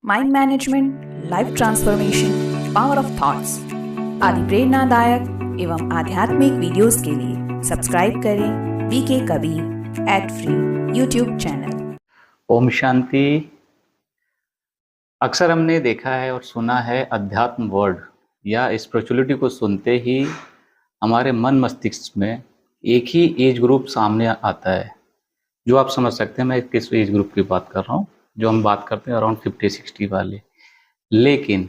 Mind management, life transformation, power of thoughts आदि प्रेरणादायक एवं आध्यात्मिक वीडियोस के लिए सब्सक्राइब करें VK Kabir @free YouTube channel. ओम शांति। अक्सर हमने देखा है और सुना है अध्यात्म वर्ड या स्पिरिचुअलिटी को सुनते ही हमारे मन मस्तिष्क में एक ही एज ग्रुप सामने आता है, जो आप समझ सकते हैं मैं किस एज ग्रुप की बात कर रहा हूँ। जो हम बात करते हैं अराउंड 50-60 वाले। लेकिन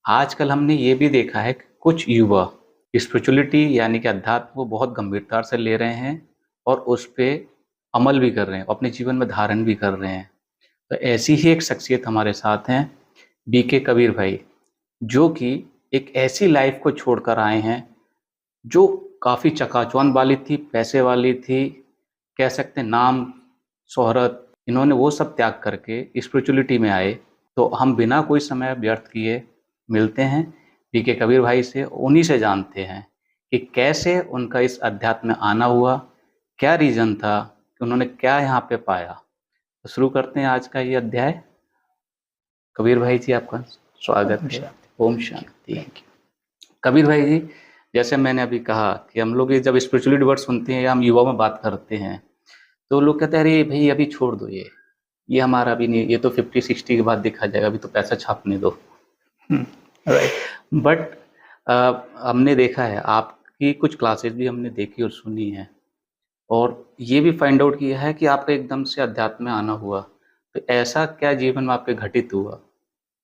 आजकल हमने ये भी देखा है कि कुछ युवा स्पिरिचुअलिटी यानी कि अध्यात्म को बहुत गंभीरता से ले रहे हैं और उस पर अमल भी कर रहे हैं, अपने जीवन में धारण भी कर रहे हैं। तो ऐसी ही एक शख्सियत हमारे साथ हैं, बीके कबीर भाई, जो कि एक ऐसी लाइफ को छोड़कर आए हैं जो काफ़ी चकाचौंध वाली थी, पैसे वाली थी, कह सकते हैं नाम शोहरत, इन्होंने वो सब त्याग करके स्पिरिचुअलिटी में आए। तो हम बिना कोई समय व्यर्थ किए मिलते हैं बीके कबीर भाई से, उन्हीं से जानते हैं कि कैसे उनका इस अध्यात्म में आना हुआ, क्या रीज़न था कि उन्होंने क्या यहाँ पे पाया। तो शुरू करते हैं आज का ये अध्याय। कबीर भाई जी, आपका स्वागत है। ओम शांति। कबीर भाई जी, जैसे मैंने अभी कहा कि हम लोग ये जब स्पिरिचुअलिटी वर्ड सुनते हैं या हम युवा में बात करते हैं तो लोग कहते हैं अरे भाई अभी छोड़ दो, ये हमारा अभी नहीं, ये तो 50-60 के बाद देखा जाएगा, अभी तो पैसा छापने दो। राइट। बट हमने देखा है, आपकी कुछ क्लासेस भी हमने देखी और सुनी है, और ये भी फाइंड आउट किया है कि आपका एकदम से अध्यात्म में आना हुआ। तो ऐसा क्या जीवन में आपके घटित हुआ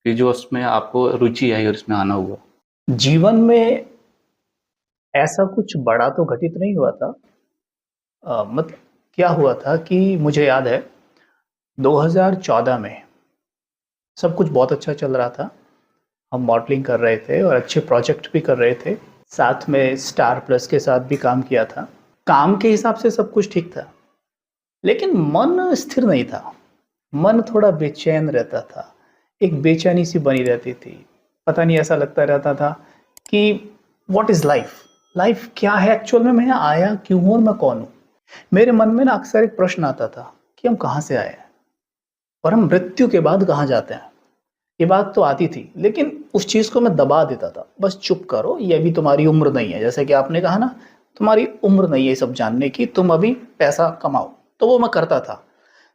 कि जो उसमें आपको रुचि आई और इसमें आना हुआ? जीवन में ऐसा कुछ बड़ा तो घटित नहीं हुआ था। मतलब क्या हुआ था कि मुझे याद है 2014 में सब कुछ बहुत अच्छा चल रहा था। हम मॉडलिंग कर रहे थे और अच्छे प्रोजेक्ट भी कर रहे थे, साथ में स्टार प्लस के साथ भी काम किया था। काम के हिसाब से सब कुछ ठीक था, लेकिन मन स्थिर नहीं था। मन थोड़ा बेचैन रहता था, एक बेचैनी सी बनी रहती थी। पता नहीं, ऐसा लगता रहता था कि व्हाट इज लाइफ, लाइफ क्या है एक्चुअल में, मैं आया क्यों हूं और मैं कौन हूं। मेरे मन में ना अक्सर एक प्रश्न आता था कि हम कहां से आए हैं और हम मृत्यु के बाद कहां जाते हैं। ये बात तो आती थी, लेकिन उस चीज को मैं दबा देता था। बस चुप करो, ये अभी तुम्हारी उम्र नहीं है। जैसे कि आपने कहा ना, तुम्हारी उम्र नहीं है ये सब जानने की, तुम अभी पैसा कमाओ। तो वो मैं करता था,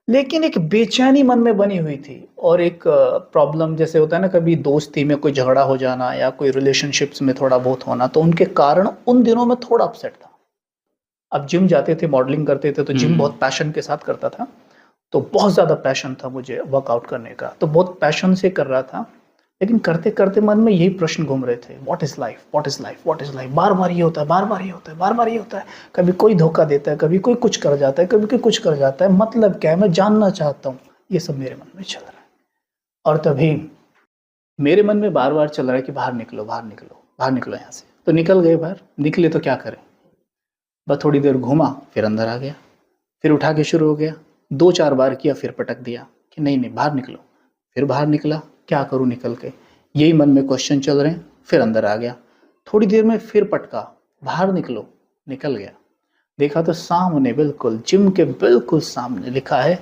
लेकिन एक बेचैनी मन में बनी हुई थी और एक प्रॉब्लम जैसे होता है ना, कभी दोस्ती में कोई झगड़ा हो जाना या कोई रिलेशनशिप्स में थोड़ा बहुत होना, तो उनके कारण उन दिनों में थोड़ा अपसेट था। अब जिम जाते थे, मॉडलिंग करते थे, तो जिम बहुत पैशन के साथ करता था। तो बहुत ज़्यादा पैशन था मुझे वर्कआउट करने का, तो बहुत पैशन से कर रहा था। लेकिन करते करते मन में यही प्रश्न घूम रहे थे, what is life, what is life, what is life. बार बार ये होता है, बार बार ये होता है, बार बार ये होता है। कभी कोई धोखा देता है, कभी कोई कुछ कर जाता है, कभी कोई कुछ कर जाता है। मतलब क्या है, मैं जानना चाहता हूँ। ये सब मेरे मन में चल रहा है। और तभी मेरे मन में बार बार चल रहा है कि बाहर निकलो, बाहर निकलो, बाहर निकलो यहाँ से। तो निकल गए बाहर। निकले तो क्या करें, बस थोड़ी देर घूमा, फिर अंदर आ गया, फिर उठा के शुरू हो गया। 2-4 बार किया, फिर पटक दिया कि नहीं नहीं बाहर निकलो। फिर बाहर निकला, क्या करूं निकल के, यही मन में क्वेश्चन चल रहे हैं। फिर अंदर आ गया, थोड़ी देर में फिर पटका, बाहर निकलो, निकल गया। देखा तो सामने, बिल्कुल जिम के बिल्कुल सामने लिखा है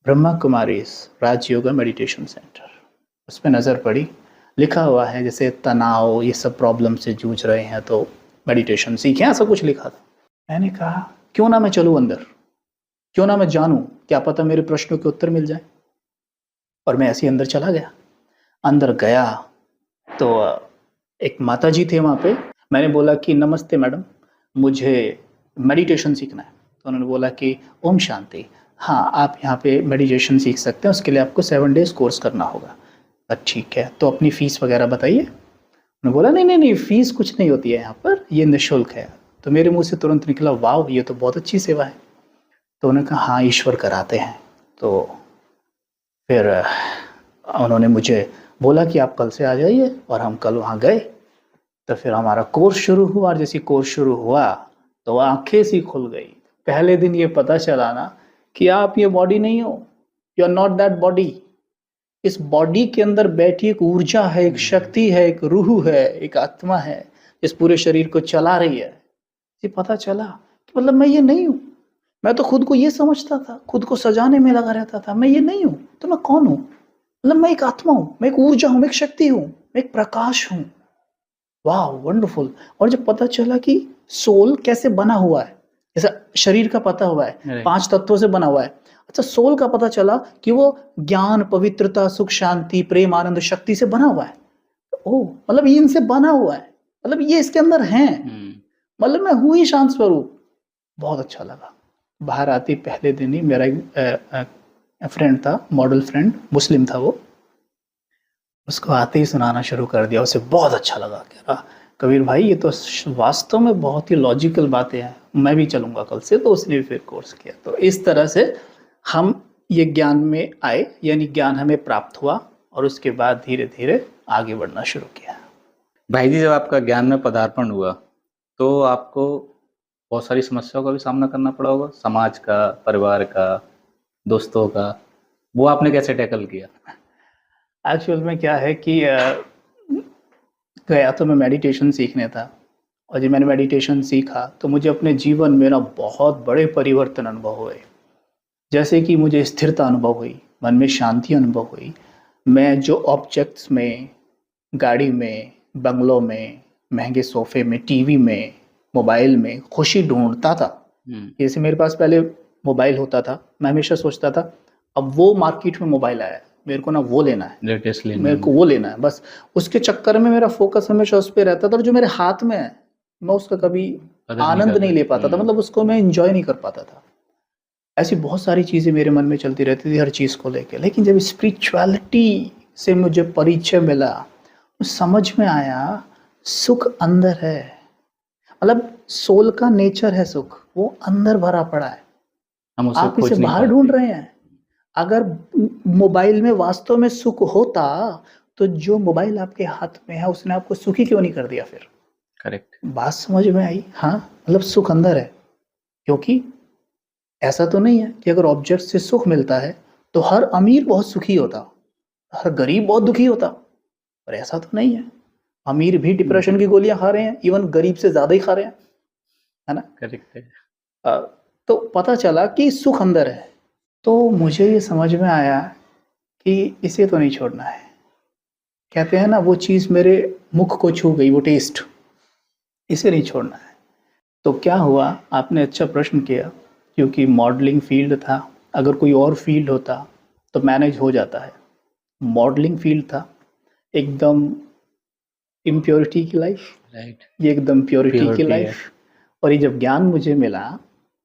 ब्रह्मा कुमारीज राज योगा मेडिटेशन सेंटर। उस पर नज़र पड़ी, लिखा हुआ है जैसे तनाव ये सब प्रॉब्लम से जूझ रहे हैं तो मेडिटेशन सीखें, ऐसा कुछ लिखा था। मैंने कहा क्यों ना मैं चलूं अंदर, क्यों ना मैं जानूं, क्या पता मेरे प्रश्नों के उत्तर मिल जाए। और मैं ऐसे ही अंदर चला गया। अंदर गया तो एक माता जी थे वहाँ पे। मैंने बोला कि नमस्ते मैडम, मुझे मेडिटेशन सीखना है। तो उन्होंने बोला कि ओम शांति, हाँ आप यहाँ पे मेडिटेशन सीख सकते हैं, उसके लिए आपको 7 डेज कोर्स करना होगा। ठीक है, तो अपनी फ़ीस वगैरह बताइए। उन्होंने बोला नहीं नहीं नहीं, फ़ीस कुछ नहीं होती है यहाँ पर, ये निःशुल्क है। तो मेरे मुँह से तुरंत निकला वाह, ये तो बहुत अच्छी सेवा है। तो उन्होंने कहा हाँ ईश्वर कराते हैं। तो फिर उन्होंने मुझे बोला कि आप कल से आ जाइए, और हम कल वहाँ गए। तो फिर हमारा कोर्स शुरू हुआ, और जैसे कोर्स शुरू हुआ तो आंखें सी खुल गई। पहले दिन ये पता चला ना कि आप ये बॉडी नहीं हो, you are not that body. इस बॉडी के अंदर बैठी एक ऊर्जा है, एक शक्ति है, एक रूह है, एक आत्मा है, इस पूरे शरीर को चला रही है। ये पता चला कि मतलब मैं ये नहीं हूँ। मैं तो खुद को ये समझता था, खुद को सजाने में लगा रहता था, मैं ये नहीं हूँ, तो मैं कौन हूँ। मतलब मैं एक आत्मा हूँ, मैं एक ऊर्जा हूँ, मैं एक शक्ति हूँ, मैं एक प्रकाश हूँ। वाह वंडरफुल। और जब पता चला कि सोल कैसे बना हुआ है, जैसा शरीर का पता हुआ है राइट। 5 तत्वों से बना हुआ है, अच्छा सोल का पता चला कि वो ज्ञान, पवित्रता, सुख, शांति, प्रेम, आनंद, शक्ति से बना हुआ है। ओह, मतलब ये इनसे बना हुआ है, मतलब ये इसके अंदर हैं, मतलब मैं हूँ ही शांत स्वरूप। बहुत अच्छा लगा। बाहर आते पहले दिन ही मेरा एक फ्रेंड था, मॉडल फ्रेंड, मुस्लिम था वो, उसको आते ही सुनाना शुरू कर दिया। उसे बहुत अच्छा लगा, कह रहा कबीर भाई ये तो वास्तव में बहुत ही लॉजिकल बातें हैं, मैं भी चलूंगा कल से। तो उसने भी फिर कोर्स किया। तो इस तरह से हम ये ज्ञान में आए, यानी ज्ञान हमें प्राप्त हुआ और उसके बाद धीरे धीरे आगे बढ़ना शुरू किया। भाई जी, जब आपका ज्ञान में पदार्पण हुआ तो आपको बहुत सारी समस्याओं का भी सामना करना पड़ा होगा, समाज का, परिवार का, दोस्तों का। वो आपने कैसे टैकल किया? एक्चुअल में क्या है कि गया तो मैं मेडिटेशन सीखने था, और जब मैंने मेडिटेशन सीखा तो मुझे अपने जीवन में ना बहुत बड़े परिवर्तन अनुभव हुए। जैसे कि मुझे स्थिरता अनुभव हुई, मन में शांति अनुभव हुई। मैं जो ऑब्जेक्ट्स में, गाड़ी में, बंगलों में, महंगे सोफे में, टीवी में, मोबाइल में खुशी ढूंढता था। जैसे मेरे पास पहले मोबाइल होता था, मैं हमेशा सोचता था अब वो मार्केट में मोबाइल आया है, मेरे को ना वो लेना है, लेटेस्ट लेना मेरे को वो लेना है, बस उसके चक्कर में मेरा फोकस हमेशा उस पर रहता था। और जो मेरे हाथ में है मैं उसका कभी कदर नहीं आनंद कर नहीं ले पाता था, मतलब उसको मैं इंजॉय नहीं कर पाता था। ऐसी बहुत सारी चीज़ें मेरे मन में चलती रहती थी हर चीज़ को लेकर। लेकिन जब स्पिरिचुअलिटी से मुझे परिचय मिला, समझ में आया सुख अंदर है। मतलब सोल का नेचर है सुख, वो अंदर भरा पड़ा है, हम उसे आप खोज इसे नहीं बाहर पाते। ढूंढ रहे हैं। अगर मोबाइल में वास्तव में सुख होता तो जो मोबाइल आपके हाथ में है उसने आपको सुखी क्यों नहीं कर दिया फिर? करेक्ट। बात समझ में आई? हाँ, मतलब सुख अंदर है। क्योंकि ऐसा तो नहीं है कि अगर ऑब्जेक्ट से सुख मिलता है तो हर अमीर बहुत सुखी होता, हर गरीब बहुत दुखी होता, पर ऐसा तो नहीं है। अमीर भी डिप्रेशन की गोलियां खा रहे हैं, इवन गरीब से ज्यादा ही खा रहे हैं, है ना? करेक्ट है। तो पता चला कि सुख अंदर है। तो मुझे ये समझ में आया कि इसे तो नहीं छोड़ना है। कहते हैं ना, वो चीज़ मेरे मुख को छू गई, वो टेस्ट, इसे नहीं छोड़ना है। तो क्या हुआ, आपने अच्छा प्रश्न किया, क्योंकि मॉडलिंग फील्ड था। अगर कोई और फील्ड होता तो मैनेज हो जाता है। मॉडलिंग फील्ड था, एकदम इम्प्योरिटी की लाइफ, राइट। ये एकदम प्योरिटी की Purity है। लाइफ। और ये जब ज्ञान मुझे मिला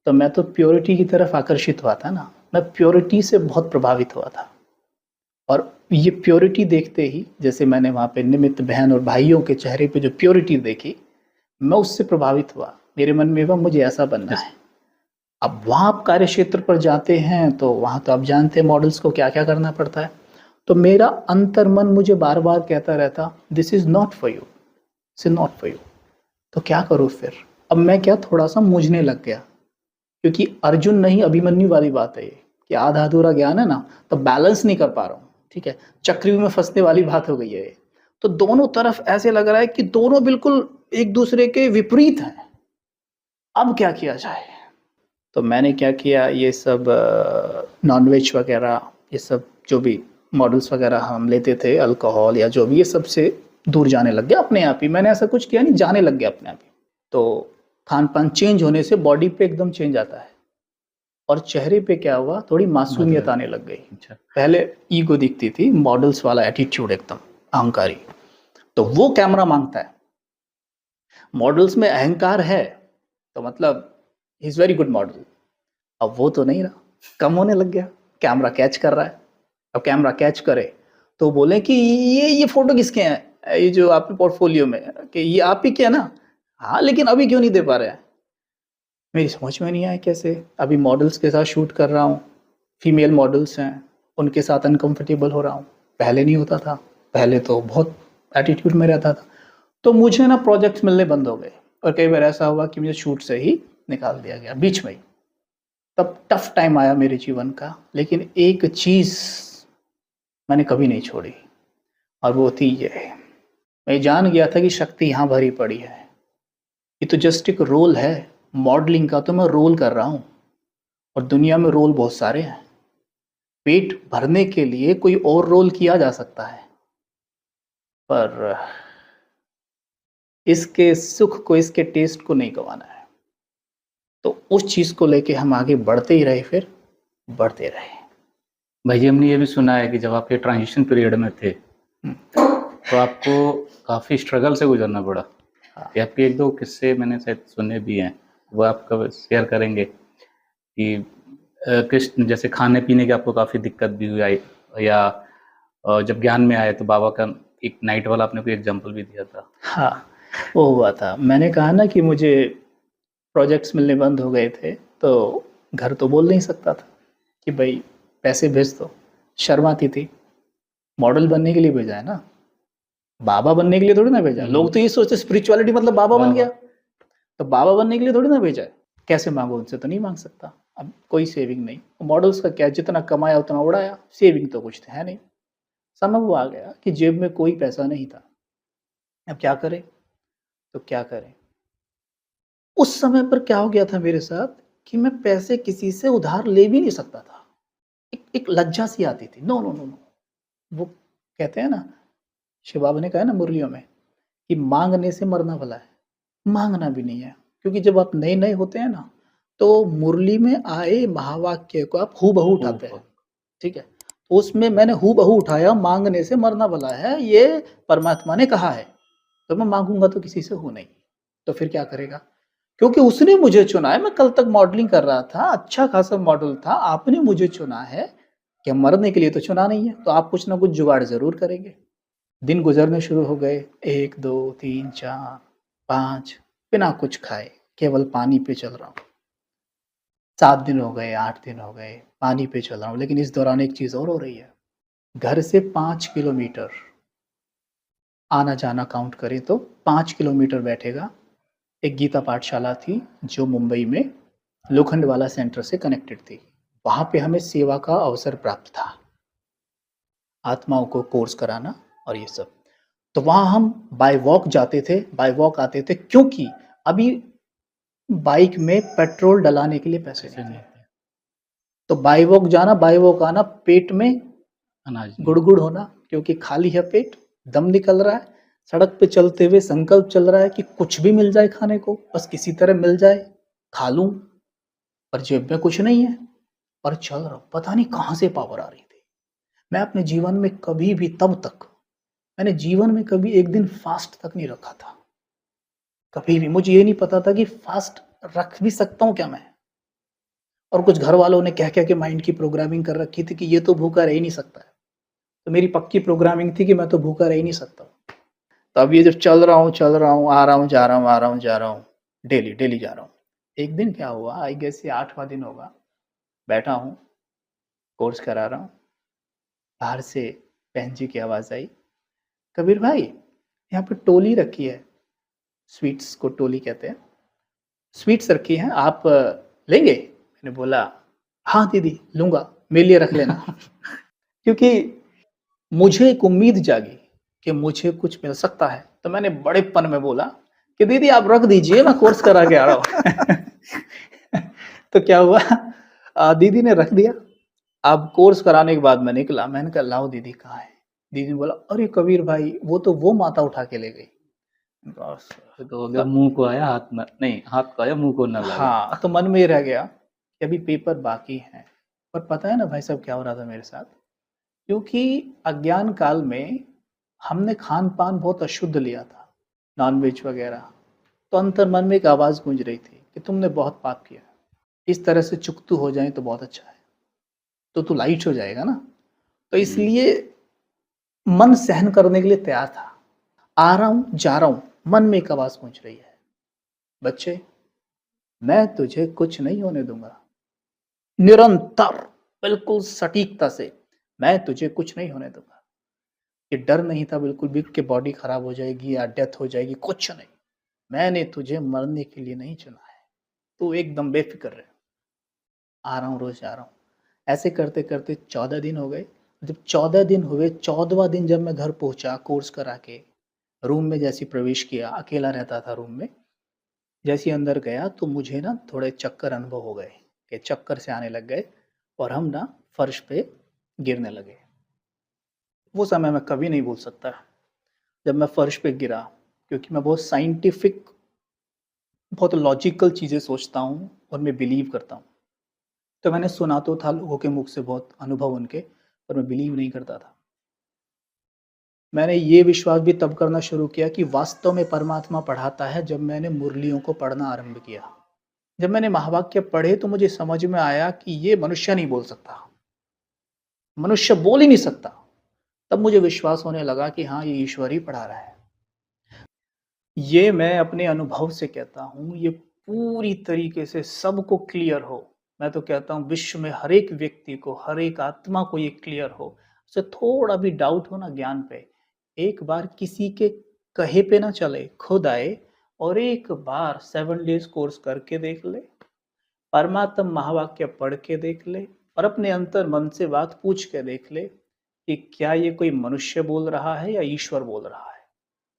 तो मैं तो प्योरिटी की तरफ आकर्षित हुआ था ना, मैं प्योरिटी से बहुत प्रभावित हुआ था। और ये प्योरिटी देखते ही, जैसे मैंने वहाँ पे निमित्त बहन और भाइयों के चेहरे पे जो प्योरिटी देखी, मैं उससे प्रभावित हुआ। मेरे मन में वह मुझे ऐसा बनना है। अब वहाँ आप कार्य क्षेत्र पर जाते हैं तो वहाँ तो आप जानते हैं मॉडल्स को क्या क्या करना पड़ता है। तो मेरा अंतर मन मुझे बार बार कहता रहता, this is not for you, this is not for you. तो क्या करूँ फिर? अब मैं क्या थोड़ा सा मुझने लग गया, क्योंकि अर्जुन नहीं अभिमन्यु वाली बात है ये, कि आधा अधूरा ज्ञान है ना, तो बैलेंस नहीं कर पा रहा हूँ। ठीक है, चक्रव्यूह में फंसने वाली बात हो गई है ये। तो दोनों तरफ ऐसे लग रहा है कि दोनों बिल्कुल एक दूसरे के विपरीत हैं। अब क्या किया जाए? तो मैंने क्या किया, ये सब नॉनवेज वगैरह, ये सब जो भी मॉडल्स वगैरह हम लेते थे, अल्कोहल या जो भी, ये सब से दूर जाने लग गया अपने आप ही। मैंने ऐसा कुछ किया नहीं, जाने लग गया अपने आप ही। तो खान पान चेंज होने से बॉडी पे एकदम चेंज आता है, और चेहरे पे क्या हुआ, थोड़ी मासूमियत आने लग गई। अच्छा। पहले ईगो दिखती थी, मॉडल्स वाला एटीट्यूड, एकदम अहंकारी। तो वो कैमरा मांगता है, मॉडल्स में अहंकार है तो मतलब he is very good model. अब वो तो नहीं रहा, कम होने लग गया, कैमरा कैच कर रहा है। अब कैमरा कैच करे तो बोले कि ये फोटो किसके हैं, ये जो आपके पोर्टफोलियो में, कि ये आप ही के है ना? हाँ, लेकिन अभी क्यों नहीं दे पा रहे हैं? मेरी समझ में नहीं आया कैसे। अभी मॉडल्स के साथ शूट कर रहा हूँ, फीमेल मॉडल्स हैं, उनके साथ अनकंफर्टेबल हो रहा हूँ। पहले नहीं होता था, पहले तो बहुत एटीट्यूड में रहता था। तो मुझे ना प्रोजेक्ट्स मिलने बंद हो गए, और कई बार ऐसा हुआ कि मुझे शूट से ही निकाल दिया गया बीच में ही। तब टफ टाइम आया मेरे जीवन का, लेकिन एक चीज़ मैंने कभी नहीं छोड़ी, और वो थी ये, मैं जान गया था कि शक्ति यहाँ भरी पड़ी है। ये तो जस्ट एक रोल है, मॉडलिंग का तो मैं रोल कर रहा हूँ, और दुनिया में रोल बहुत सारे हैं। पेट भरने के लिए कोई और रोल किया जा सकता है, पर इसके सुख को, इसके टेस्ट को नहीं गंवाना है। तो उस चीज़ को लेके हम आगे बढ़ते ही रहे, फिर बढ़ते रहे। भाई जी, हमने ये भी सुना है कि जब आप ये ट्रांजिशन पीरियड में थे तो आपको काफ़ी स्ट्रगल से गुजरना पड़ा। हाँ। ये आपके 1-2 किस्से मैंने शायद सुने भी हैं, वो आप कब शेयर करेंगे कि किस जैसे खाने-पीने की आपको काफ़ी दिक्कत भी हुई आई, या जब ज्ञान में आए तो बाबा का एक नाइट वाला आपने कोई एग्जांपल भी दिया था। हाँ, वो हुआ था। मैंने कहा ना कि मुझे प्रोजेक्ट्स मिलने बंद हो गए थे, तो घर तो बोल नहीं सकता था कि भाई पैसे भेज दो। शर्म आती थी। मॉडल बनने के लिए भेजा है ना, बाबा बनने के लिए थोड़ी ना भेजा है। लोग तो ये सोचते स्पिरिचुअलिटी मतलब बाबा बन गया, तो बाबा बनने के लिए थोड़ी ना भेजा है। कैसे मांगो उनसे, तो नहीं मांग सकता। अब कोई सेविंग नहीं, मॉडल्स का क्या, जितना कमाया उतना उड़ाया, सेविंग तो कुछ है नहीं। समय वो आ गया कि जेब में कोई पैसा नहीं था। अब क्या करें, तो क्या करें। उस समय पर क्या हो गया था मेरे साथ कि मैं पैसे किसी से उधार ले भी नहीं सकता था। एक लज्जा सी आती थी। नो नो नो नो, वो कहते हैं ना, शिव बाबा ने कहा है ना मुरलियों में कि मांगने से मरना भला है, मांगना भी नहीं है। क्योंकि जब आप नए नए होते हैं ना, तो मुरली में आए महावाक्य को आप हूबहू उठाते हैं, ठीक है। तो उसमें मैंने हूबहू उठाया, मांगने से मरना भला है, ये परमात्मा ने कहा है, तो मैं मांगूंगा तो किसी से हो नहीं। तो फिर क्या करेगा, क्योंकि उसने मुझे चुना है। मैं कल तक मॉडलिंग कर रहा था, अच्छा खासा मॉडल था, आपने मुझे चुना है कि मरने के लिए तो चुना नहीं है, तो आप कुछ ना कुछ जुगाड़ जरूर करेंगे। दिन गुजरने शुरू हो गए, 1 2 3 4 5, बिना कुछ खाए केवल पानी पे चल रहा हूँ। 7 दिन हो गए, 8 दिन हो गए, पानी पे चल रहा हूँ। लेकिन इस दौरान एक चीज और हो रही है, घर से 5 किलोमीटर आना जाना काउंट करें तो 5 किलोमीटर बैठेगा। एक गीता पाठशाला थी जो मुंबई में लोखंडवाला सेंटर से कनेक्टेड थी। वहां पे हमें सेवा का अवसर प्राप्त था, आत्माओं को कोर्स कराना और ये सब। तो वहां हम बाय वॉक जाते थे, बाय वॉक आते थे, क्योंकि अभी बाइक में पेट्रोल डलाने के लिए पैसे नहीं थे। तो बाय वॉक जाना, बाय वॉक आना, पेट में अनाज नहीं। गुड़गुड़ होना, क्योंकि खाली है पेट, दम निकल रहा है। सड़क पे चलते हुए संकल्प चल रहा है कि कुछ भी मिल जाए खाने को, बस किसी तरह मिल जाए, खा लूं, पर जेब में कुछ नहीं है, पर चल रहा हूं। पता नहीं कहां से पावर आ रही थी। मैं अपने जीवन में कभी भी, तब तक मैंने जीवन में कभी एक दिन फास्ट तक नहीं रखा था। कभी भी मुझे ये नहीं पता था कि फास्ट रख भी सकता हूं क्या मैं। और कुछ घर वालों ने कह कह के माइंड की प्रोग्रामिंग कर रखी थी कि ये तो भूखा रह ही नहीं सकता है। तो मेरी पक्की प्रोग्रामिंग थी कि मैं तो भूखा रह ही नहीं सकता। तो अब ये जब चल रहा हूँ, आ रहा हूँ, जा रहा हूँ, आ रहा हूँ, जा रहा हूँ, डेली डेली जा रहा हूँ। एक दिन क्या हुआ, आई गेस ये 8वां दिन होगा, बैठा हूँ, कोर्स करा रहा हूँ, बाहर से बहन जी की आवाज़ आई, कबीर भाई यहाँ पे टोली रखी है, स्वीट्स को टोली कहते हैं, स्वीट्स रखी हैं, आप लेंगे। मैंने बोला हाँ दीदी लूँगा, मेरे लिए रख लेना। क्योंकि मुझे एक उम्मीद जागी कि मुझे कुछ मिल सकता है। तो मैंने बड़ेपन में बोला कि दीदी आप रख दीजिए, मैं कोर्स करा के आ रहा हूँ। तो क्या हुआ, दीदी ने रख दिया। अब कोर्स कराने के बाद मैं निकला, मैंने कहा लाओ दीदी कहाँ है। दीदी ने बोला अरे कबीर भाई वो तो वो माता उठा के ले गई। बस, तो अगर मुंह को आया हाथ न नहीं, हाथ को आया मुंह को न लगे। हाँ, तो मन में ये रह गया कि अभी पेपर बाकी है। पर पता है ना भाई साहब क्या हो रहा था मेरे साथ, क्योंकि अज्ञान काल में हमने खान पान बहुत अशुद्ध लिया था, नॉनवेज वगैरह। तो अंतर मन में एक आवाज़ गूंज रही थी कि तुमने बहुत पाप किया, इस तरह से चुकतू हो जाए तो बहुत अच्छा है, तो तू लाइट हो जाएगा ना। तो इसलिए मन सहन करने के लिए तैयार था। आ रहा हूं, जा रहा हूं, मन में एक आवाज़ गूंज रही है, बच्चे मैं तुझे कुछ नहीं होने दूंगा। निरंतर, बिल्कुल सटीकता से, मैं तुझे कुछ नहीं होने दूंगा। ये डर नहीं था बिल्कुल भी कि बॉडी खराब हो जाएगी या डेथ हो जाएगी, कुछ नहीं। मैंने तुझे मरने के लिए नहीं चुना है, तू एकदम बेफिक्र रहे। आ रहा हूँ, रोज आ रहा हूँ। ऐसे करते करते 14 दिन हो गए। जब 14 दिन हुए, 14वां दिन जब मैं घर पहुंचा कोर्स करा के, रूम में जैसे प्रवेश किया, अकेला रहता था रूम में, जैसे अंदर गया तो मुझे ना थोड़े चक्कर अनुभव हो गए, कि चक्कर से आने लग गए। और हम ना फर्श पे गिरने लगे। वो समय मैं कभी नहीं भूल सकता जब मैं फर्श पे गिरा, क्योंकि मैं बहुत साइंटिफिक, बहुत लॉजिकल चीज़ें सोचता हूँ और मैं बिलीव करता हूँ। तो मैंने सुना तो था लोगों के मुख से बहुत अनुभव उनके, पर मैं बिलीव नहीं करता था। मैंने ये विश्वास भी तब करना शुरू किया कि वास्तव में परमात्मा पढ़ाता है जब मैंने मुरलियों को पढ़ना आरंभ किया। जब मैंने महावाक्य पढ़े तो मुझे समझ में आया कि ये मनुष्य नहीं बोल सकता, मनुष्य बोल ही नहीं सकता। तब मुझे विश्वास होने लगा कि हाँ, ये ईश्वर ही पढ़ा रहा है। ये मैं अपने अनुभव से कहता हूँ, ये पूरी तरीके से सबको क्लियर हो। मैं तो कहता हूँ विश्व में हर एक व्यक्ति को, हर एक आत्मा को ये क्लियर हो। उसे थोड़ा भी डाउट हो ना ज्ञान पे, एक बार किसी के कहे पे ना चले, खुद आए और एक बार 7 डेज कोर्स करके देख ले, परमात्म महावाक्य पढ़ के देख ले और अपने अंतर मन से बात पूछ के देख ले कि क्या ये कोई मनुष्य बोल रहा है या ईश्वर बोल रहा है।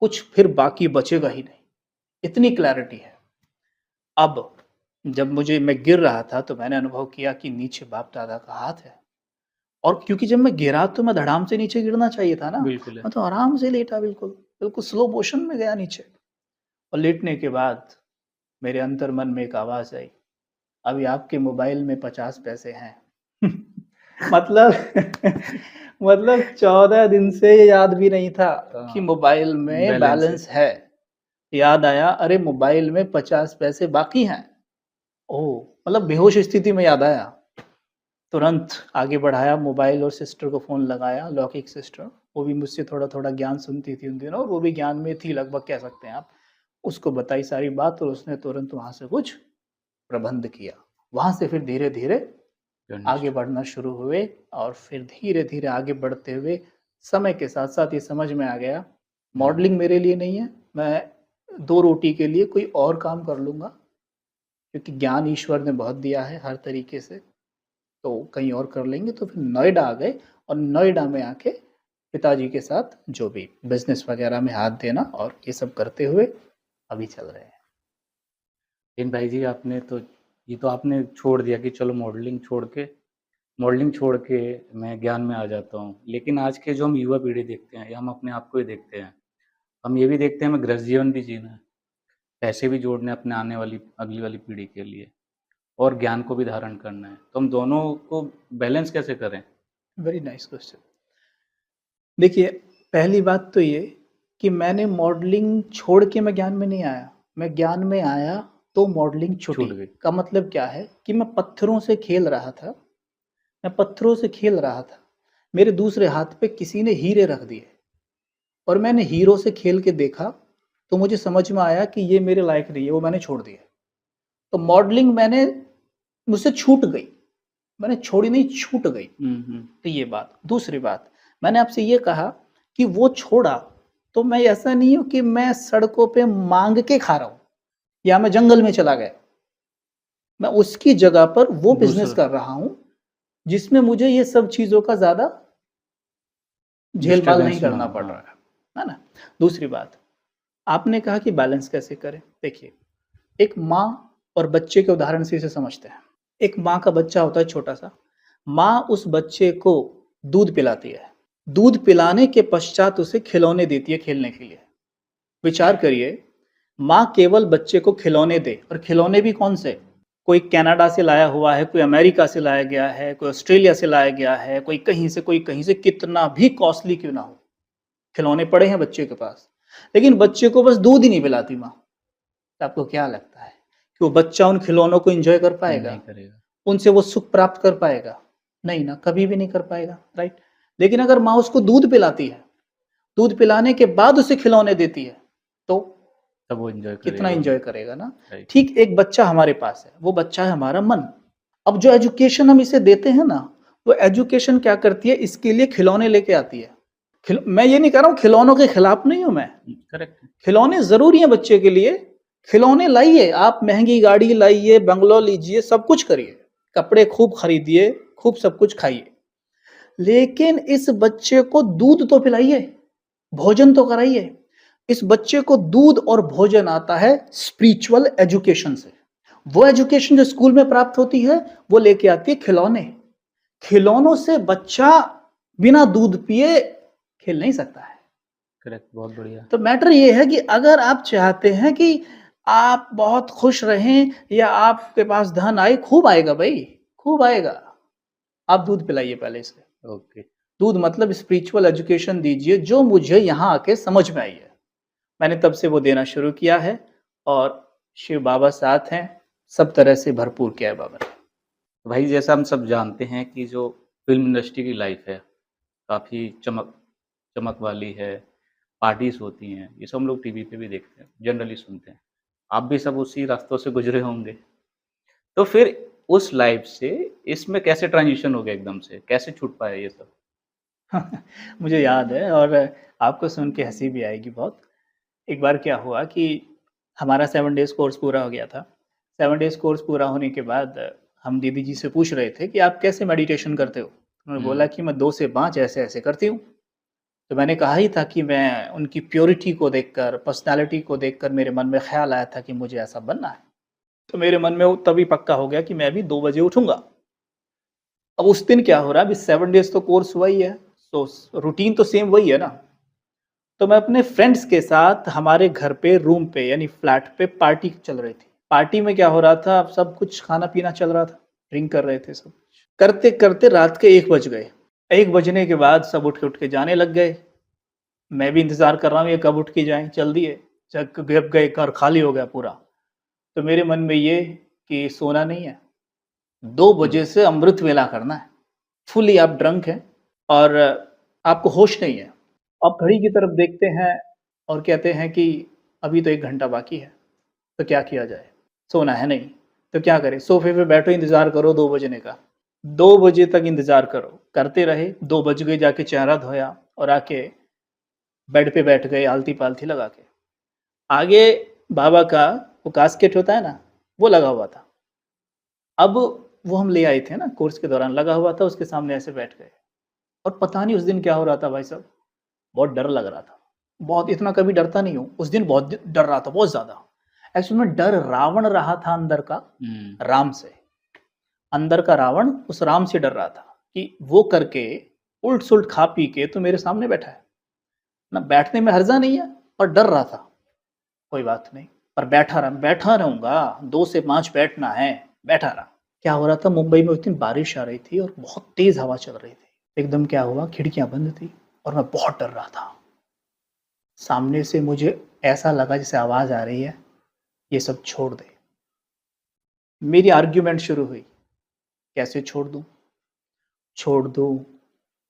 कुछ फिर बाकी बचेगा ही नहीं, इतनी क्लैरिटी है। अब जब मैं गिर रहा था तो मैंने अनुभव किया कि नीचे बाप दादा का हाथ है, और क्योंकि जब मैं गिरा तो मैं धड़ाम से नीचे गिरना चाहिए था ना, बिल्कुल है। मैं तो आराम से लेटा, बिल्कुल बिल्कुल स्लो मोशन में गया नीचे। और लेटने के बाद मेरे अंतर मन में एक आवाज आई, अभी आपके मोबाइल में 50 पैसे हैं। मतलब मतलब 14 दिन से ये याद भी नहीं था कि मोबाइल में बैलेंस है। याद आया, अरे मोबाइल में 50 पैसे बाकी हैं। ओह, मतलब बेहोश स्थिति में याद आया। तुरंत आगे बढ़ाया मोबाइल और सिस्टर को फ़ोन लगाया, लौकिक सिस्टर। वो भी मुझसे थोड़ा-थोड़ा ज्ञान सुनती थी उन दिनों, और वो भी ज्ञान में थी लगभग, कह सकते हैं आप। उसको बताई सारी बात और उसने तुरंत वहाँ से कुछ प्रबंध किया। वहाँ से फिर धीरे-धीरे आगे बढ़ना शुरू हुए, और फिर धीरे-धीरे आगे बढ़ते हुए समय के साथ-साथ ये समझ में आ गया, मॉडलिंग मेरे लिए नहीं है। मैं 2 रोटी के लिए कोई और काम कर लूँगा, क्योंकि ज्ञान ईश्वर ने बहुत दिया है हर तरीके से, तो कहीं और कर लेंगे। तो फिर नोएडा आ गए, और नोएडा में आके पिताजी के साथ जो भी बिजनेस वगैरह में हाथ देना और ये सब करते हुए अभी चल रहे हैं। लेकिन भाई जी, आपने छोड़ दिया कि चलो मॉडलिंग छोड़ के मैं ज्ञान में आ जाता हूँ। लेकिन आज के जो हम युवा पीढ़ी देखते हैं, या हम अपने आप को ही देखते हैं, हम ये भी देखते हैं हमें गृहस्थ जीवन भी जीना है, पैसे भी जोड़ने अपने अगली वाली पीढ़ी के लिए, और ज्ञान को भी धारण करना है। तो हम दोनों को बैलेंस कैसे करें? Very nice question. देखिए, पहली बात तो ये कि मैंने मॉडलिंग छोड़ के मैं ज्ञान में नहीं आया। मैं ज्ञान में आया तो मॉडलिंग छूट छूटी। गई। का मतलब क्या है कि मैं पत्थरों से खेल रहा था, मेरे दूसरे हाथ पे किसी ने हीरे रख दिए, और मैंने हीरो से खेल के देखा तो मुझे समझ में आया कि ये मेरे लायक नहीं है, वो मैंने छोड़ दिया। तो मॉडलिंग मुझसे छूट गई, मैंने छोड़ी नहीं, छूट गई। तो ये बात। दूसरी बात, मैंने आपसे ये कहा कि वो छोड़ा, तो मैं ऐसा नहीं हूं कि मैं सड़कों पे मांग के खा रहा हूं या मैं जंगल में चला गया। मैं उसकी जगह पर वो बिजनेस कर रहा हूं जिसमें मुझे ये सब चीजों का ज्यादा झेलमाल नहीं करना पड़ रहा है ना। दूसरी बात, आपने कहा कि बैलेंस कैसे करें। देखिए, एक माँ और बच्चे के उदाहरण से इसे समझते हैं। एक माँ का बच्चा होता है छोटा सा, माँ उस बच्चे को दूध पिलाती है, दूध पिलाने के पश्चात उसे खिलौने देती है खेलने के लिए। विचार करिए, माँ केवल बच्चे को खिलौने दे, और खिलौने भी कौन से? कोई कनाडा से लाया हुआ है, कोई अमेरिका से लाया गया है, कोई ऑस्ट्रेलिया से लाया गया है, कोई कहीं से, कितना भी कॉस्टली क्यों ना हो, खिलौने पड़े हैं बच्चे के पास, लेकिन बच्चे को बस दूध ही नहीं पिलाती माँ। तो आपको क्या लगता है कि वो बच्चा उन खिलौनों को एंजॉय कर पाएगा? नहीं करेगा। उनसे वो सुख प्राप्त कर पाएगा? नहीं ना, कभी भी नहीं कर पाएगा, राइट। लेकिन अगर माँ उसको दूध पिलाती है, दूध पिलाने के बाद उसे खिलौने देती है, तो तब वो एंजॉय कितना एंजॉय करेगा ना। Right. ठीक एक बच्चा हमारे पास है, वो बच्चा है हमारा मन। अब जो एजुकेशन हम इसे देते हैं ना, वो एजुकेशन क्या करती है, इसके लिए खिलौने लेके आती है। मैं ये नहीं कह रहा हूँ, खिलौनों के खिलाफ नहीं हूं मैं, करेक्ट। खिलौने जरूरी हैं बच्चे के लिए, खिलौने लाइए, आप महंगी गाड़ी लाइए, बंगलो लीजिए, सब कुछ करिए, कपड़े खूब खरीदिए, खूब सब कुछ खाइए, लेकिन इस बच्चे को दूध तो पिलाइए, भोजन तो कराइए। इस बच्चे को दूध और भोजन आता है स्पिरिचुअल एजुकेशन से। वो एजुकेशन जो स्कूल में प्राप्त होती है, वो लेके आती है खिलौने। खिलौनों से बच्चा बिना दूध पिए खेल नहीं सकता है। करेक्ट, बहुत बढ़िया। तो मैटर ये है कि अगर आप चाहते हैं कि आप बहुत खुश रहें या आपके पास धन आए, खूब आएगा भाई, खूब आएगा। आप दूध पिलाइए पहले से। ओके। दूध मतलब स्पिरिचुअल एजुकेशन दीजिए, जो मुझे यहाँ आके समझ में आई है। मैंने तब से वो देना शुरू किया है और शिव बाबा साथ हैं, सब तरह से भरपूर किया है बाबा ने। भाई जैसा हम सब जानते हैं कि जो फ़िल्म इंडस्ट्री की लाइफ़ है, काफ़ी चमक वाली है, पार्टीज़ होती हैं, ये सब हम लोग टीवी पे भी देखते हैं, जनरली सुनते हैं। आप भी सब उसी रास्तों से गुज़रे होंगे। तो फिर उस लाइफ़ से इसमें कैसे ट्रांज़िशन हो गया एकदम से? कैसे छूट पाया ये सब? मुझे याद है और आपको सुन के हँसी भी आएगी बहुत। एक बार क्या हुआ कि हमारा 7 डेज़ कोर्स पूरा हो गया था। 7 डेज़ कोर्स पूरा होने के बाद हम दीदी जी से पूछ रहे थे कि आप कैसे मेडिटेशन करते हो? उन्होंने बोला कि मैं 2 से 5 ऐसे-ऐसे करती हूँ। तो मैंने कहा ही था कि मैं उनकी प्योरिटी को देखकर, पर्सनैलिटी को देखकर मेरे मन में ख़्याल आया था कि मुझे ऐसा बनना है। तो मेरे मन में वो तभी पक्का हो गया कि मैं भी 2 बजे उठूँगा। अब उस दिन क्या हो रहा है, अभी 7 डेज़ तो कोर्स हुआ ही है, तो रूटीन तो सेम वही है ना। तो मैं अपने फ्रेंड्स के साथ हमारे घर पे रूम पे यानी फ्लैट पे पार्टी चल रही थी। पार्टी में क्या हो रहा था, अब सब कुछ खाना-पीना चल रहा था, ड्रिंक कर रहे थे सब। करते-करते रात के 1 बज गए। 1 बजने के बाद सब उठ के जाने लग गए। मैं भी इंतज़ार कर रहा हूँ ये कब उठ के जाएँ, चल दिए। जब गए घर खाली हो गया पूरा। तो मेरे मन में ये कि सोना नहीं है, 2 बजे से अमृत वेला करना है। फुली आप ड्रंक हैं और आपको होश नहीं है। आप घड़ी की तरफ देखते हैं और कहते हैं कि अभी तो 1 घंटा बाकी है, तो क्या किया जाए? सोना है नहीं, तो क्या करें? सोफ़े पे बैठो इंतज़ार करो 2 बजने का। 2 बजे तक इंतज़ार करो, करते रहे, 2 बज गए जाके चेहरा धोया और आके बेड पे बैठ गए आलती-पालती लगा के। आगे बाबा का वो कास्केट होता है ना, वो लगा हुआ था। अब वो हम ले आए थे ना कोर्स के दौरान लगा हुआ था, उसके सामने ऐसे बैठ गए और पता नहीं उस दिन क्या हो रहा था भाई साहब, बहुत डर लग रहा था। बहुत, इतना कभी डरता नहीं हूँ, उस दिन बहुत डर रहा था, बहुत ज़्यादा। एक्चुअली में डर रावण रहा था अंदर का, राम से। अंदर का रावण उस राम से डर रहा था कि वो करके उल्ट-सुल्ट खा पी के तो मेरे सामने बैठा है। ना बैठने में हर्जा नहीं है, पर डर रहा था। कोई बात नहीं, पर बैठा रहूँगा, 2 से 5 बैठना है, बैठा रहा। क्या हो रहा था, मुंबई में उस दिन बारिश आ रही थी और बहुत तेज़ हवा चल रही थी। एकदम क्या हुआ, खिड़कियाँ बंद थी और मैं बहुत डर रहा था। सामने से मुझे ऐसा लगा जैसे आवाज़ आ रही है, ये सब छोड़ दे। मेरी आर्ग्यूमेंट शुरू हुई, कैसे छोड़ दूँ? छोड़ दूँ,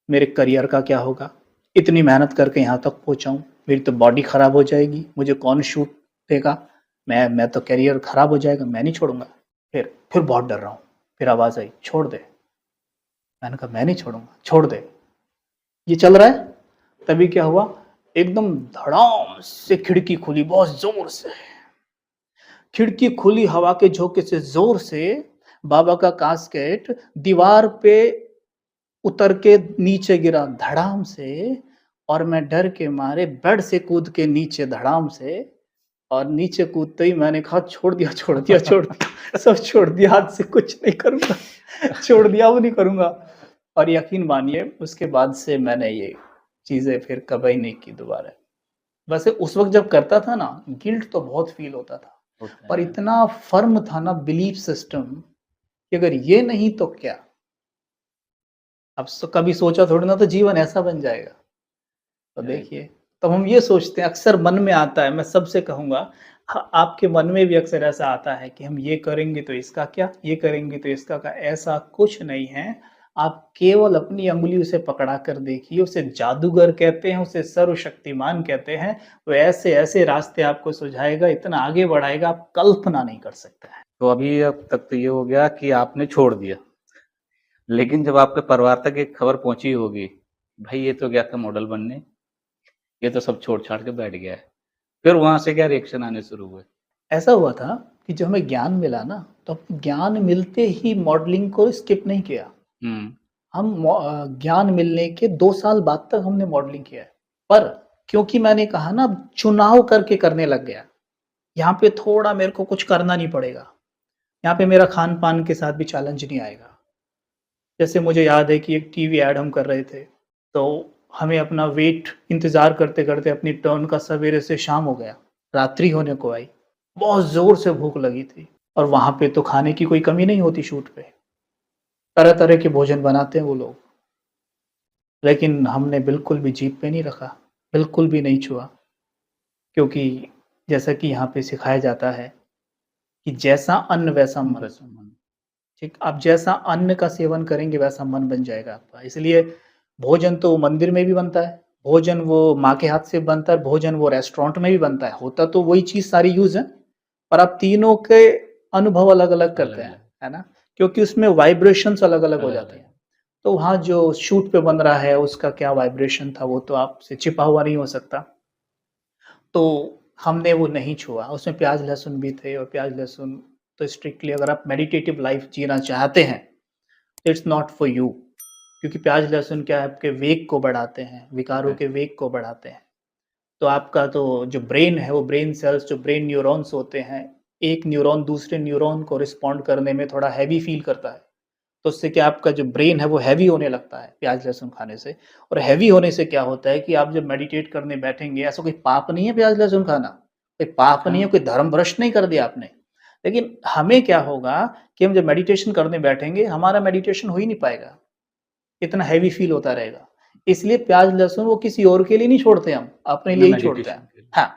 मेरे करियर का क्या होगा? इतनी मेहनत करके यहाँ तक पहुँचा हूँ, मेरी तो बॉडी ख़राब हो जाएगी, मुझे कौन शूट देगा? मैं तो करियर ख़राब हो जाएगा, मैं नहीं छोड़ूँगा। फिर बहुत डर रहा हूँ, फिर आवाज़ आई, छोड़ दे। मैंने कहा मैं नहीं छोड़ूँगा, छोड़ दे। ये चल रहा है, तभी क्या हुआ, एकदम धड़ाम से खिड़की खुली बहुत ज़ोर से। खिड़की खुली, हवा के झोंके से ज़ोर से बाबा का कास्केट दीवार पे उतर के नीचे गिरा धड़ाम से और मैं डर के मारे बेड से कूद के नीचे धड़ाम से और नीचे कूदते ही मैंने कहा छोड़ दिया, सब छोड़ दिया, आज से कुछ नहीं करूँगा, छोड़ दिया, अब नहीं करूँगा। और यकीन मानिए उसके बाद से मैंने ये चीज़ें फिर कभी नहीं की दोबारा। वैसे उस वक़्त जब करता था ना, गिल्ट तो बहुत फ़ील होता था, पर इतना फ़र्म था ना बिलीफ सिस्टम कि अगर ये नहीं तो क्या? अब कभी सोचा थोड़ी ना तो जीवन ऐसा बन जाएगा। तो देखिए, तब हम ये सोचते हैं, अक्सर मन में आता है, मैं सबसे कहूँगा आपके मन में भी अक्सर ऐसा आता है कि हम ये करेंगे तो इसका क्या, ये करेंगे तो इसका क्या, ऐसा कुछ नहीं है। आप केवल अपनी उँगली उसे पकड़ा कर देखिए, उसे जादूगर कहते हैं, उसे सर्वशक्तिमान कहते हैं। वो ऐसे-ऐसे रास्ते आपको सुझाएगा, इतना आगे बढ़ाएगा, आप कल्पना नहीं कर सकते हैं। तो अभी अब तक तो ये हो गया कि आपने छोड़ दिया, लेकिन जब आपके परिवार तक एक खबर पहुंची होगी, भाई ये तो गया था मॉडल बनने, ये तो सब छोड़-छाड़ के बैठ गया है। फिर वहाँ से क्या रिएक्शन आने शुरू हुए? ऐसा हुआ था कि जब हमें ज्ञान मिला ना, तो ज्ञान मिलते ही मॉडलिंग को स्किप नहीं किया। हुँ, ज्ञान मिलने के 2 साल बाद तक हमने मॉडलिंग किया है। पर क्योंकि मैंने कहा ना चुनाव करके करने लग गया, यहाँ पे थोड़ा मेरे को कुछ करना नहीं पड़ेगा। यहाँ पे मेरा खान-पान के साथ भी चैलेंज नहीं आएगा। जैसे मुझे याद है कि एक टीवी ऐड हम कर रहे थे, तो हमें अपना वेट इंतज़ार करते-करते अपनी टर्न का सवेरे से शाम हो गया, रात्रि होने को आई। बहुत ज़ोर से भूख लगी थी और वहाँ पे तो खाने की कोई कमी नहीं होती शूट पे। तरह-तरह के भोजन बनाते हैं वो लोग। लेकिन हमने बिल्कुल भी जीभ पे नहीं रखा, बिल्कुल भी नहीं छुआ, क्योंकि जैसा कि यहाँ पे सिखाया जाता है कि जैसा अन्न वैसा मन। वैसा मन। ठीक, आप जैसा अन्न का सेवन करेंगे वैसा मन बन जाएगा आपका। इसलिए भोजन तो मंदिर में भी बनता है, भोजन वो माँ के हाथ से बनता है, भोजन वो रेस्टोरेंट में भी बनता है। होता तो वही चीज़ सारी यूज़ है, पर आप तीनों के अनुभव अलग-अलग करते हैं, अलग-अलग। है ना? क्योंकि उसमें वाइब्रेशंस अलग-अलग हो जाती अलग-अलग। हैं। तो वहाँ जो शूट पे बन रहा है उसका क्या वाइब्रेशन था वो तो आपसे छिपा हुआ नहीं हो सकता। तो हमने वो नहीं छुआ, उसमें प्याज़ लहसुन भी थे और प्याज़ लहसुन तो स्ट्रिक्टली अगर आप मेडिटेटिव लाइफ़ जीना चाहते हैं, तो इट्स नॉट फॉर यू, क्योंकि प्याज़ लहसुन क्या है आपके वेग को बढ़ाते हैं, विकारों के राइट। वेग को बढ़ाते हैं। तो आपका तो जो ब्रेन है वो ब्रेन सेल्स जो ब्रेन न्यूरॉन्स होते हैं, एक न्यूरॉन दूसरे न्यूरॉन को रिस्पॉन्ड करने में थोड़ा हैवी फ़ील करता है। तो उससे क्या आपका जो ब्रेन है वो हैवी होने लगता है प्याज़ लहसुन खाने से। और हैवी होने से क्या होता है कि आप जब मेडिटेट करने बैठेंगे, ऐसा कोई पाप नहीं है प्याज़ लहसुन खाना, कोई पाप नहीं है, हाँ। कोई धर्म भ्रष्ट नहीं कर दिया आपने। लेकिन हमें क्या होगा कि हम जब मेडिटेशन करने बैठेंगे, हमारा मेडिटेशन हो ही नहीं पाएगा, इतना हैवी फ़ील होता रहेगा। इसलिए प्याज़ लहसुन वो किसी और के लिए नहीं छोड़ते हम, अपने अपने लिए ही छोड़ते हैं। मेडिटेशन के लिए। हाँ,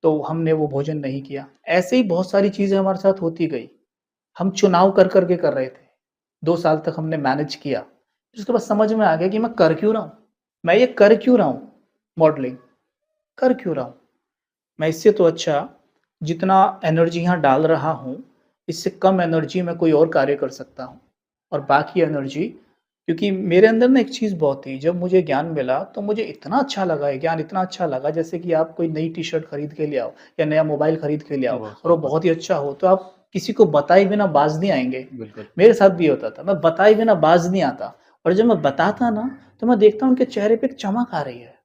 तो हमने वो भोजन नहीं किया। ऐसे ही बहुत सारी चीज़ें हमारे साथ होती गई। हम चुनाव कर के कर रहे थे। 2 साल तक हमने मैनेज किया। फिर उसके बाद समझ में आ गया कि मैं कर क्यों रहा हूँ? मैं ये कर क्यों रहा हूँ मॉडलिंग? कर क्यों रहा हूँ? मैं इससे तो अच्छा जितना एनर्जी यहाँ डाल रहा हूँ, इससे कम एनर्जी में कोई और कार्य कर सकता हूँ। और बाकी एनर्जी, क्योंकि मेरे अंदर ना एक चीज़ बहुत थी, जब मुझे ज्ञान मिला तो मुझे इतना अच्छा लगा, ये ज्ञान इतना अच्छा लगा जैसे कि आप कोई नई टी-शर्ट खरीद के ले आओ या नया मोबाइल खरीद के ले आओ वो और वो सब बहुत ही अच्छा हो, तो आप किसी को बताए बिना बाज़ नहीं आएँगे। बिल्कुल। मेरे साथ भी होता था, मैं बताए बिना बाज़ नहीं आता और जब मैं बताता ना, तो मैं देखता हूँ उनके चेहरे पे एक चमक आ रही है।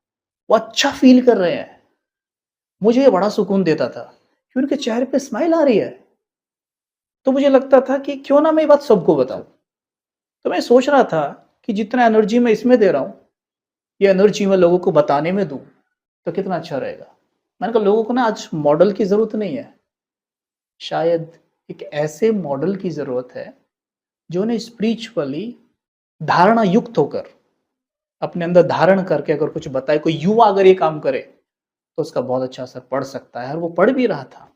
वो अच्छा फ़ील कर रहे हैं। मुझे ये बड़ा सुकून देता था कि उनके चेहरे पे स्माइल आ रही है। तो मुझे लगता था कि क्यों ना मैं ये बात सबको बताऊँ। सब। तो मैं सोच रहा था कि जितना एनर्जी मैं इसमें दे रहा हूँ, ये एनर्जी मैं लोगों को बताने में दूँ, तो कितना अच्छा रहेगा। मैंने कहा लोगों को ना आज मॉडल की ज़रूरत नहीं है, शायद एक ऐसे मॉडल की ज़रूरत है, जो उन्हें स्पिरिचुअली धारणा युक्त होकर, अपने अंदर धारण करके अगर कुछ बताए, कोई युवा अगर ये काम करे, तो उसका बहुत अच्छा असर पड़ सकता है और वो पड़ भी रहा था।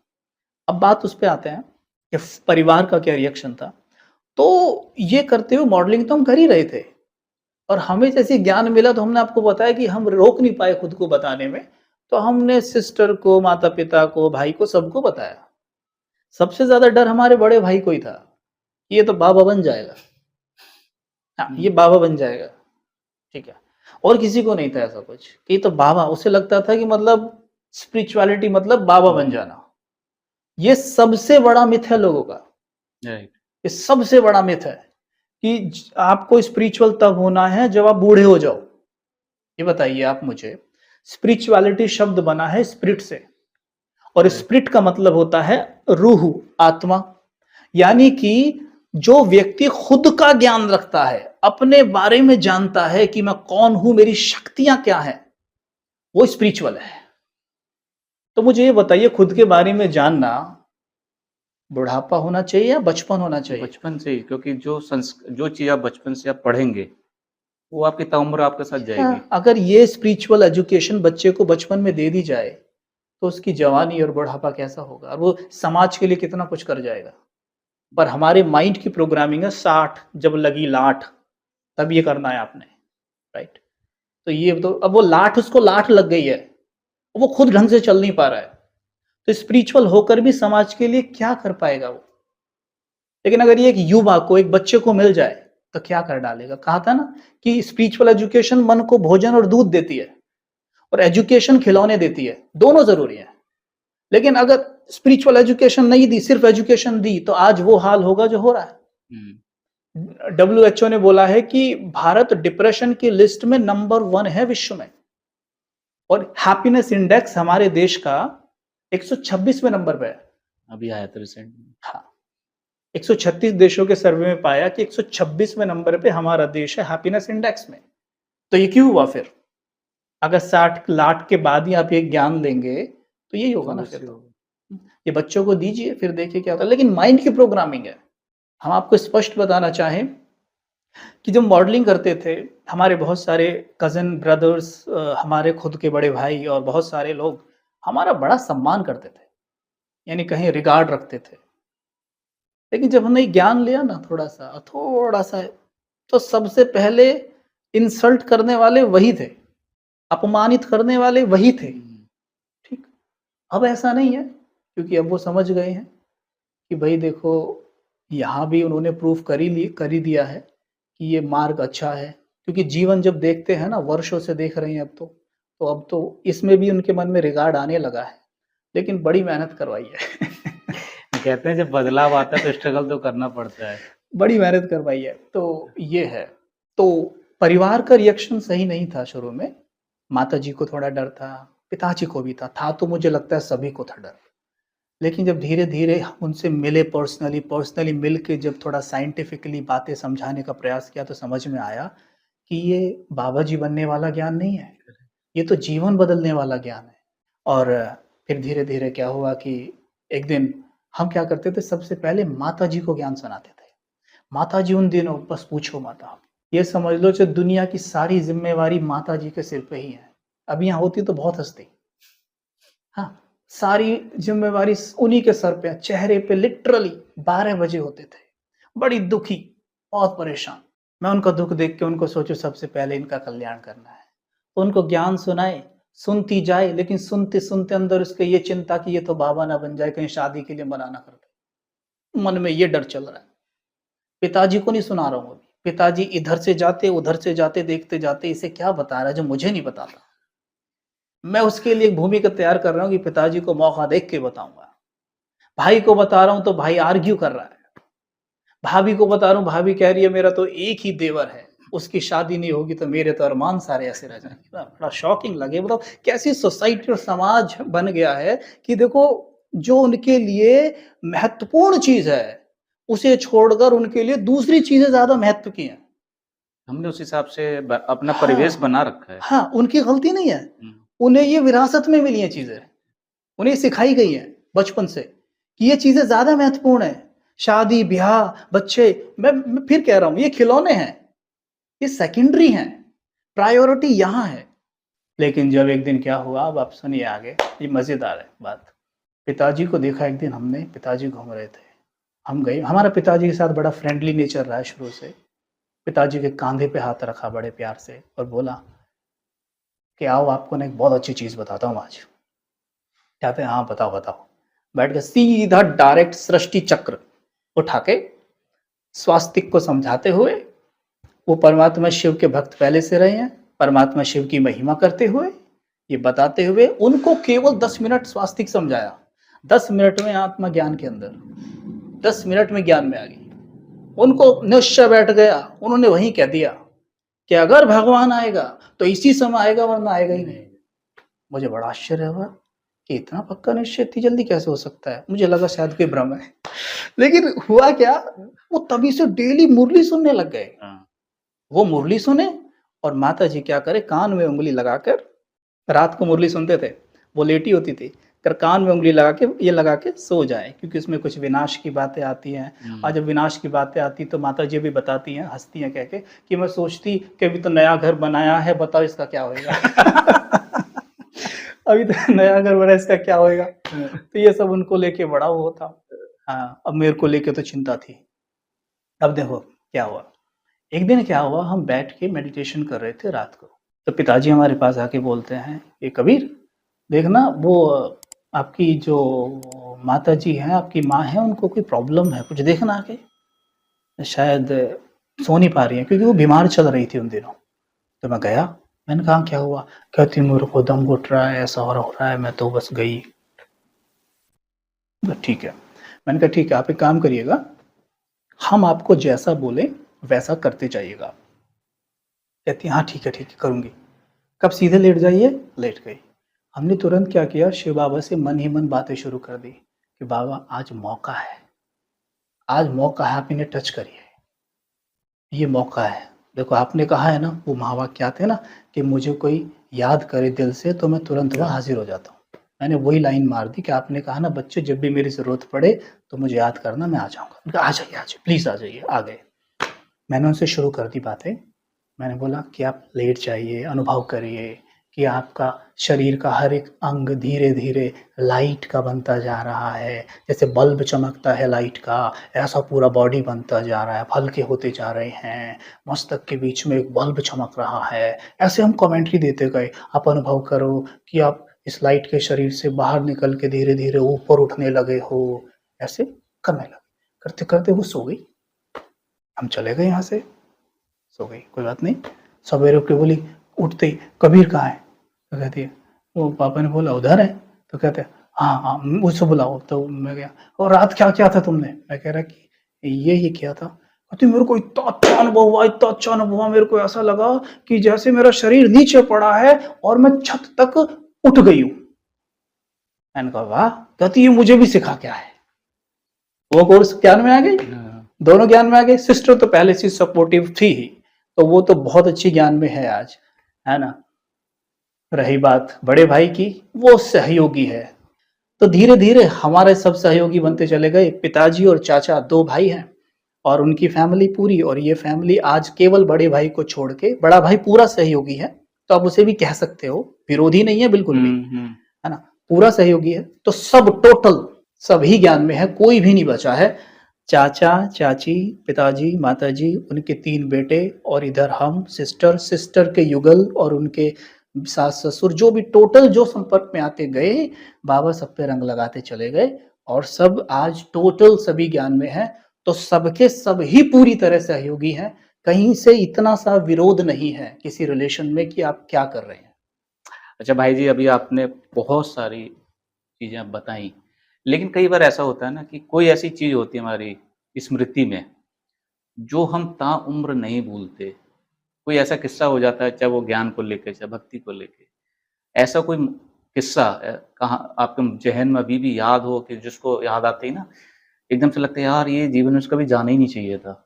अब बात उस पे आते हैं कि परिवार का क्या रिएक्शन था। तो ये करते हुए मॉडलिंग तो हम कर ही रहे थे और हमें जैसे ज्ञान मिला तो हमने आपको बताया कि हम रोक नहीं पाए खुद को बताने में, तो हमने सिस्टर को, माता-पिता को, भाई को, सबको बताया। सबसे ज़्यादा डर हमारे बड़े भाई को ही था, कि ये तो बाबा बन जाएगा। हाँ, ये हुँ। बाबा बन जाएगा, ठीक है। और किसी को नहीं था ऐसा कुछ, कि ये तो बाबा, उसे लगता था कि मतलब स्पिरिचुअलिटी मतलब बाबा बन बाबा। जाना। ये सबसे बड़ा मिथ है लोगों का, राइट। ये सबसे बड़ा मिथ है कि आपको स्पिरिचुअल तब होना है जब आप बूढ़े हो जाओ। ये बताइए आप मुझे, स्पिरिचुअलिटी शब्द बना है स्पिरिट से और राइट। स्पिरिट का मतलब होता है रूह, आत्मा। यानी कि जो व्यक्ति खुद का ज्ञान रखता है, अपने बारे में जानता है कि मैं कौन हूं, मेरी शक्तियां क्या हैं, वो स्पिरिचुअल है। तो मुझे ये बताइए, खुद के बारे में जानना बुढ़ापा होना चाहिए या बचपन होना चाहिए? बचपन से ही, क्योंकि जो चीज़ आप बचपन से आप पढ़ेंगे, वो आपकी ताउम्र आपके साथ जाएगी। अगर ये स्पिरिचुअल एजुकेशन बच्चे को बचपन में दे दी जाए, तो उसकी जवानी और बुढ़ापा कैसा होगा और वो समाज के लिए कितना कुछ कर जाएगा। पर हमारे माइंड की प्रोग्रामिंग है 60 जब लगी लाठ, तब ये करना है आपने, राइट? तो ये तो अब वो लाठ, उसको लाठ लग गई है, वो खुद ढंग से चल नहीं पा रहा है। तो स्पिरिचुअल होकर भी समाज के लिए क्या कर पाएगा वो? लेकिन अगर ये एक युवा को, एक बच्चे को मिल जाए, तो क्या कर डालेगा? कहा था ना कि स्पिरिचुअल एजुकेशन मन को भोजन और दूध देती है और एजुकेशन खिलौने देती है, दोनों ज़रूरी है। लेकिन अगर स्पिरिचुअल एजुकेशन नहीं दी, सिर्फ एजुकेशन दी, तो आज वो हाल होगा जो हो रहा है। हुँ। डब्ल्यूएचओ ने बोला है कि भारत डिप्रेशन की लिस्ट में नंबर 1 है विश्व में और हैप्पीनेस इंडेक्स हमारे देश का 126वें नंबर पे है। अभी आया था रिसेंट में। हाँ, 136 देशों के सर्वे में पाया कि 126वें नंबर पे हमारा देश है हैप्पीनेस इंडेक्स में। तो ये क्यों हुआ फिर? अगर 60 लाख के बाद ही आप ये ज्ञान लेंगे तो यही होगा ना फिर तो। ये बच्चों को दीजिए, फिर देखिए क्या होता है। लेकिन माइंड की प्रोग्रामिंग है। हम आपको स्पष्ट बताना चाहें कि जब मॉडलिंग करते थे, हमारे बहुत सारे कज़न ब्रदर्स, हमारे खुद के बड़े भाई और बहुत सारे लोग हमारा बड़ा सम्मान करते थे, यानी कहीं रिगार्ड रखते थे। लेकिन जब हमने ज्ञान लिया ना थोड़ा-सा, तो सबसे पहले इंसल्ट करने वाले वही थे, अपमानित करने वाले वही थे। ठीक? अब ऐसा नहीं है, क्योंकि अब वो समझ गए हैं कि भई देखो, यहाँ भी उन्होंने प्रूफ कर ही दिया है कि ये मार्ग अच्छा है। क्योंकि जीवन जब देखते हैं ना, वर्षों से देख रहे हैं अब तो इसमें भी उनके मन में रिगार्ड आने लगा है। लेकिन बड़ी मेहनत करवाई है। कहते हैं जब बदलाव आता है तो स्ट्रगल तो करना पड़ता है। बड़ी मेहनत करवाई है, तो ये है। तो परिवार का रिएक्शन सही नहीं था शुरू में। माताजी को थोड़ा डर था, पिताजी को भी था तो मुझे लगता है सभी को था डर। लेकिन जब धीरे-धीरे हम उनसे मिले, पर्सनली मिल के जब थोड़ा साइंटिफिकली बातें समझाने का प्रयास किया, तो समझ में आया कि ये बाबा जी बनने वाला ज्ञान नहीं है, ये तो जीवन बदलने वाला ज्ञान है। और फिर धीरे-धीरे क्या हुआ कि एक दिन हम क्या करते थे, सबसे पहले माताजी को ज्ञान सुनाते थे। माताजी उन दिनों बस पूछो मत आप, ये समझ लो जो दुनिया की सारी ज़िम्मेवारी माताजी के सिर पे ही है। अब यहाँ होती तो बहुत हँसती। हाँ, सारी ज़िम्मेवारी उन्हीं के सर पे है। चेहरे पे लिटरली 12 बजे होते थे, बड़ी दुखी, बहुत परेशान। मैं उनका दुःख देख के उनको सोचूँ सबसे पहले इनका कल्याण करना है। उनको ज्ञान सुनाए, सुनती जाए, लेकिन सुनते-सुनते अंदर उसके ये चिंता कि ये तो बाबा ना बन जाए, कहीं शादी के लिए मना ना कर दे। मन में ये डर चल रहा है। पिताजी को नहीं सुना रहा हूँ अभी। पिताजी इधर से जाते, उधर से जाते, देखते जाते, इसे क्या बता रहा है जो मुझे नहीं बताता। मैं उसके लिए एक भूमिका तैयार कर रहा हूँ कि पिताजी को मौका देख के बताऊँगा। भाई को बता रहा हूँ तो भाई आर्ग्यू कर रहा है। भाभी को बता रहा हूँ, भाभी कह रही है मेरा तो एक ही देवर है, उसकी शादी नहीं होगी तो मेरे तो अरमान सारे ऐसे रह जाएंगे। बड़ा शॉकिंग लगे। बताओ कैसी सोसाइटी और समाज बन गया है कि देखो, जो उनके लिए महत्वपूर्ण चीज है उसे छोड़कर उनके लिए दूसरी चीजें ज्यादा महत्व की हैं। हमने उस हिसाब से अपना परिवेश बना रखा है। हाँ, उनकी गलती नहीं है। उन्हें ये विरासत में मिली हैं चीजें, उन्हें सिखाई गई हैं बचपन से कि ये चीजें ज्यादा महत्वपूर्ण है। शादी, ब्याह, बच्चे, मैं फिर कह रहा हूं, ये खिलौने हैं, ये सेकेंडरी हैं, प्रायोरिटी यहाँ है। लेकिन जब एक दिन क्या हुआ, अब आप सुनिए आगे, ये मजेदार है बात। पिताजी को देखा एक दिन हमने, पिताजी घूम रहे थे, हम गए। हमारा पिताजी के साथ बड़ा फ्रेंडली नेचर रहा है शुरू से। पिताजी के कंधे पे हाथ रखा बड़े प्यार से और बोला कि आओ आपको ना एक बहुत अच्छी चीज बताता हूँ आज। कहते हैं हाँ बताओ बताओ। बैठ के सीधा डायरेक्ट सृष्टि चक्र उठा के स्वास्तिक को समझाते हुए, वो परमात्मा शिव के भक्त पहले से रहे हैं, परमात्मा शिव की महिमा करते हुए, ये बताते हुए उनको केवल 10 मिनट स्वास्तिक समझाया। 10 मिनट में आत्मा ज्ञान के अंदर, 10 मिनट में ज्ञान में आ गई। उनको निश्चय बैठ गया। उन्होंने वहीं कह दिया कि अगर भगवान आएगा तो इसी समय आएगा, वरना आएगा ही नहीं। मुझे बड़ा आश्चर्य हुआ कि इतना पक्का निश्चय इतनी जल्दी कैसे हो सकता है। मुझे लगा शायद कोई भ्रम है, लेकिन हुआ क्या, वो तभी से डेली मुरली सुनने लग गए। वो मुरली सुने और माता जी क्या करे, कान में उंगली लगाकर, रात को मुरली सुनते थे, वो लेटी होती थी, कर कान में उंगली लगा के सो जाए, क्योंकि उसमें कुछ विनाश की बातें आती हैं। और जब विनाश की बातें आती तो माता जी भी बताती हैं, हंसती हैं कह के कि मैं सोचती कि अभी तो नया घर बनाया है, बताओ इसका क्या होएगा। अभी तो नया घर बना, इसका क्या होएगा। तो ये सब उनको लेके बड़ा वो था। हाँ, अब मेरे को लेके तो चिंता थी। अब देखो क्या हुआ, एक दिन क्या हुआ, हम बैठ के मेडिटेशन कर रहे थे रात को, तो पिताजी हमारे पास आके बोलते हैं, ये कबीर देखना, वो आपकी जो माता जी हैं, आपकी माँ है, उनको कोई प्रॉब्लम है, कुछ देखना आके, शायद सो नहीं पा रही है, क्योंकि वो बीमार चल रही थी उन दिनों। तो मैं गया, मैंने कहा क्या हुआ, कहती मेरे को दम घुट रहा है, ऐसा हो रहा है, मैं तो बस गई। ठीक है, मैंने कहा ठीक है, आप एक काम करिएगा, हम आपको जैसा बोले वैसा करते जाइएगा। कहती हाँ ठीक है करूंगी। कब सीधे लेट जाइए, लेट गई। हमने तुरंत क्या किया, शिव बाबा से मन ही मन बातें शुरू कर दी कि बाबा आज मौका है, आज मौका है, आप इन्हें टच करिए, ये मौका है। देखो आपने कहा है ना, वो महावाक्य आते हैं ना कि मुझे कोई याद करे दिल से तो मैं तुरंत वहाँ हाज़िर हो जाता हूँ। मैंने वही लाइन मार दी कि आपने कहा ना बच्चों जब भी मेरी ज़रूरत पड़े तो मुझे याद करना, मैं आ जाऊँगा। मैंने कहा आ जाइए, प्लीज़ आ जाइए, आ गए। मैंने उनसे शुरू कर दी बातें। मैंने बोला कि आप लेट जाइए, अनुभव करिए कि आपका शरीर का हर एक अंग धीरे-धीरे लाइट का बनता जा रहा है। जैसे बल्ब चमकता है लाइट का, ऐसा पूरा बॉडी बनता जा रहा है, आप हल्के होते जा रहे हैं, मस्तक के बीच में एक बल्ब चमक रहा है। ऐसे हम कमेंट्री देते गए, आप अनुभव करो कि आप इस लाइट के शरीर से बाहर निकल के धीरे-धीरे ऊपर उठने लगे हो, ऐसे करने लगे। करते-करते वो सो गई। हम चले गए यहाँ से, सो गई, कोई बात नहीं। सवेरे उठ के बोली, उठते ही कबीर कहाँ है? तो कहती है, वो पापा ने बोला उधर है। तो कहते हैं हाँ हाँ मुझसे बुलाओ। तो मैं गया, और रात क्या किया था तुमने? मैं कह रहा कि ये किया था। कहती मेरे को इतना अच्छा अनुभव हुआ, इतना अच्छा अनुभव हुआ, मेरे को ऐसा लगा कि जैसे मेरा शरीर नीचे पड़ा है और मैं छत तक उठ गई हूँ। मैंने कहा वाह। कहती है मुझे भी सिखा क्या है। वो कोर्स ज्ञान में आ गई, दोनों ज्ञान में आ गए। सिस्टर तो पहले से सपोर्टिव थी ही, तो वो तो बहुत अच्छी ज्ञान में है आज, है ना। रही बात बड़े भाई की, वो सहयोगी है। तो धीरे धीरे हमारे सब सहयोगी बनते चले गए। पिताजी और चाचा 2 भाई हैं और उनकी फैमिली पूरी, और ये फैमिली आज केवल बड़े भाई को छोड़ के, बड़ा भाई पूरा सहयोगी है, तो आप उसे भी कह सकते हो, विरोधी नहीं है बिल्कुल भी, है ना, पूरा सहयोगी है। तो सब टोटल सभी ज्ञान में है, कोई भी नहीं बचा है। चाचा, चाची, पिताजी, माताजी, उनके 3 बेटे, और इधर हम, सिस्टर के युगल और उनके सास ससुर, जो भी टोटल जो संपर्क में आते गए, बाबा सब पे रंग लगाते चले गए, और सब आज टोटल सभी ज्ञान में है। तो सबके सब ही पूरी तरह सहयोगी हैं। कहीं से इतना सा विरोध नहीं है किसी रिलेशन में कि आप क्या कर रहे हैं। अच्छा भाई जी, अभी आपने बहुत सारी चीज़ें बताई, लेकिन कई बार ऐसा होता है ना कि कोई ऐसी चीज़ होती है हमारी स्मृति में, जो हम ताउम्र नहीं भूलते। कोई ऐसा किस्सा हो जाता है, चाहे वो ज्ञान को लेके, चाहे भक्ति को लेके। ऐसा कोई किस्सा कहाँ आपके ज़हन में अभी भी याद हो कि जिसको याद आते ही ना, एकदम से लगता है यार ये जीवन में उसका भी जाना ही नहीं चाहिए था?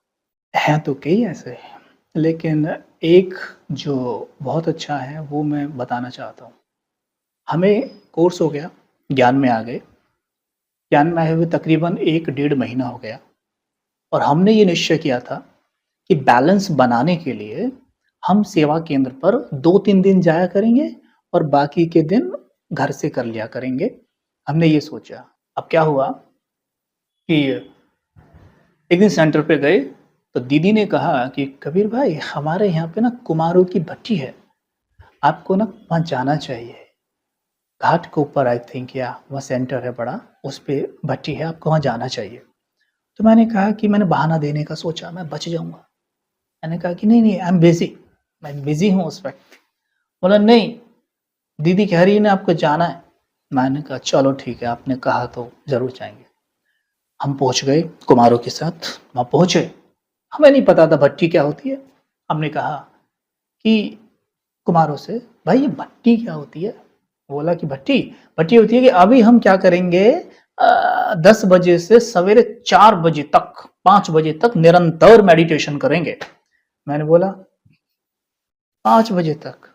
हैं तो कई ऐसे, लेकिन एक जो बहुत अच्छा है वो मैं बताना चाहता हूँ। हमें कोर्स हो गया, ज्ञान में आ गए। ज्ञान में आए हुए तकरीबन 1 डेढ़ महीना हो गया, और हमने ये निश्चय किया था कि बैलेंस बनाने के लिए हम सेवा केंद्र पर 2-3 दिन जाया करेंगे और बाकी के दिन घर से कर लिया करेंगे। हमने ये सोचा। अब क्या हुआ कि एक दिन सेंटर पे गए, तो दीदी ने कहा कि कबीर भाई हमारे यहाँ पे ना कुम्हारों की भट्टी है, आपको ना वहाँ जाना चाहिए। घाट के ऊपर आई थिंक, या वहाँ सेंटर है बड़ा, उस पे भट्टी है, आपको वहाँ जाना चाहिए। तो मैंने कहा कि मैंने बहाना देने का सोचा, मैं बच जाऊँगा। मैंने कहा कि नहीं आई एम बिज़ी, मैं बिज़ी हूँ उस वक़्त। बोला नहीं, दीदी कह रही है ना आपको जाना है। मैंने कहा चलो ठीक है, आपने कहा तो ज़रूर जाएँगे। हम पहुँच गए कुम्हारों के साथ, वहाँ पहुँचे। हमें नहीं पता था भट्टी क्या होती है। हमने कहा कि कुम्हारों से, भाई ये भट्टी क्या होती है? बोला कि भट्टी होती है कि अभी हम क्या करेंगे, 10 बजे से सवेरे 4 बजे तक, 5 बजे तक निरंतर मेडिटेशन करेंगे। मैंने बोला 5 बजे तक?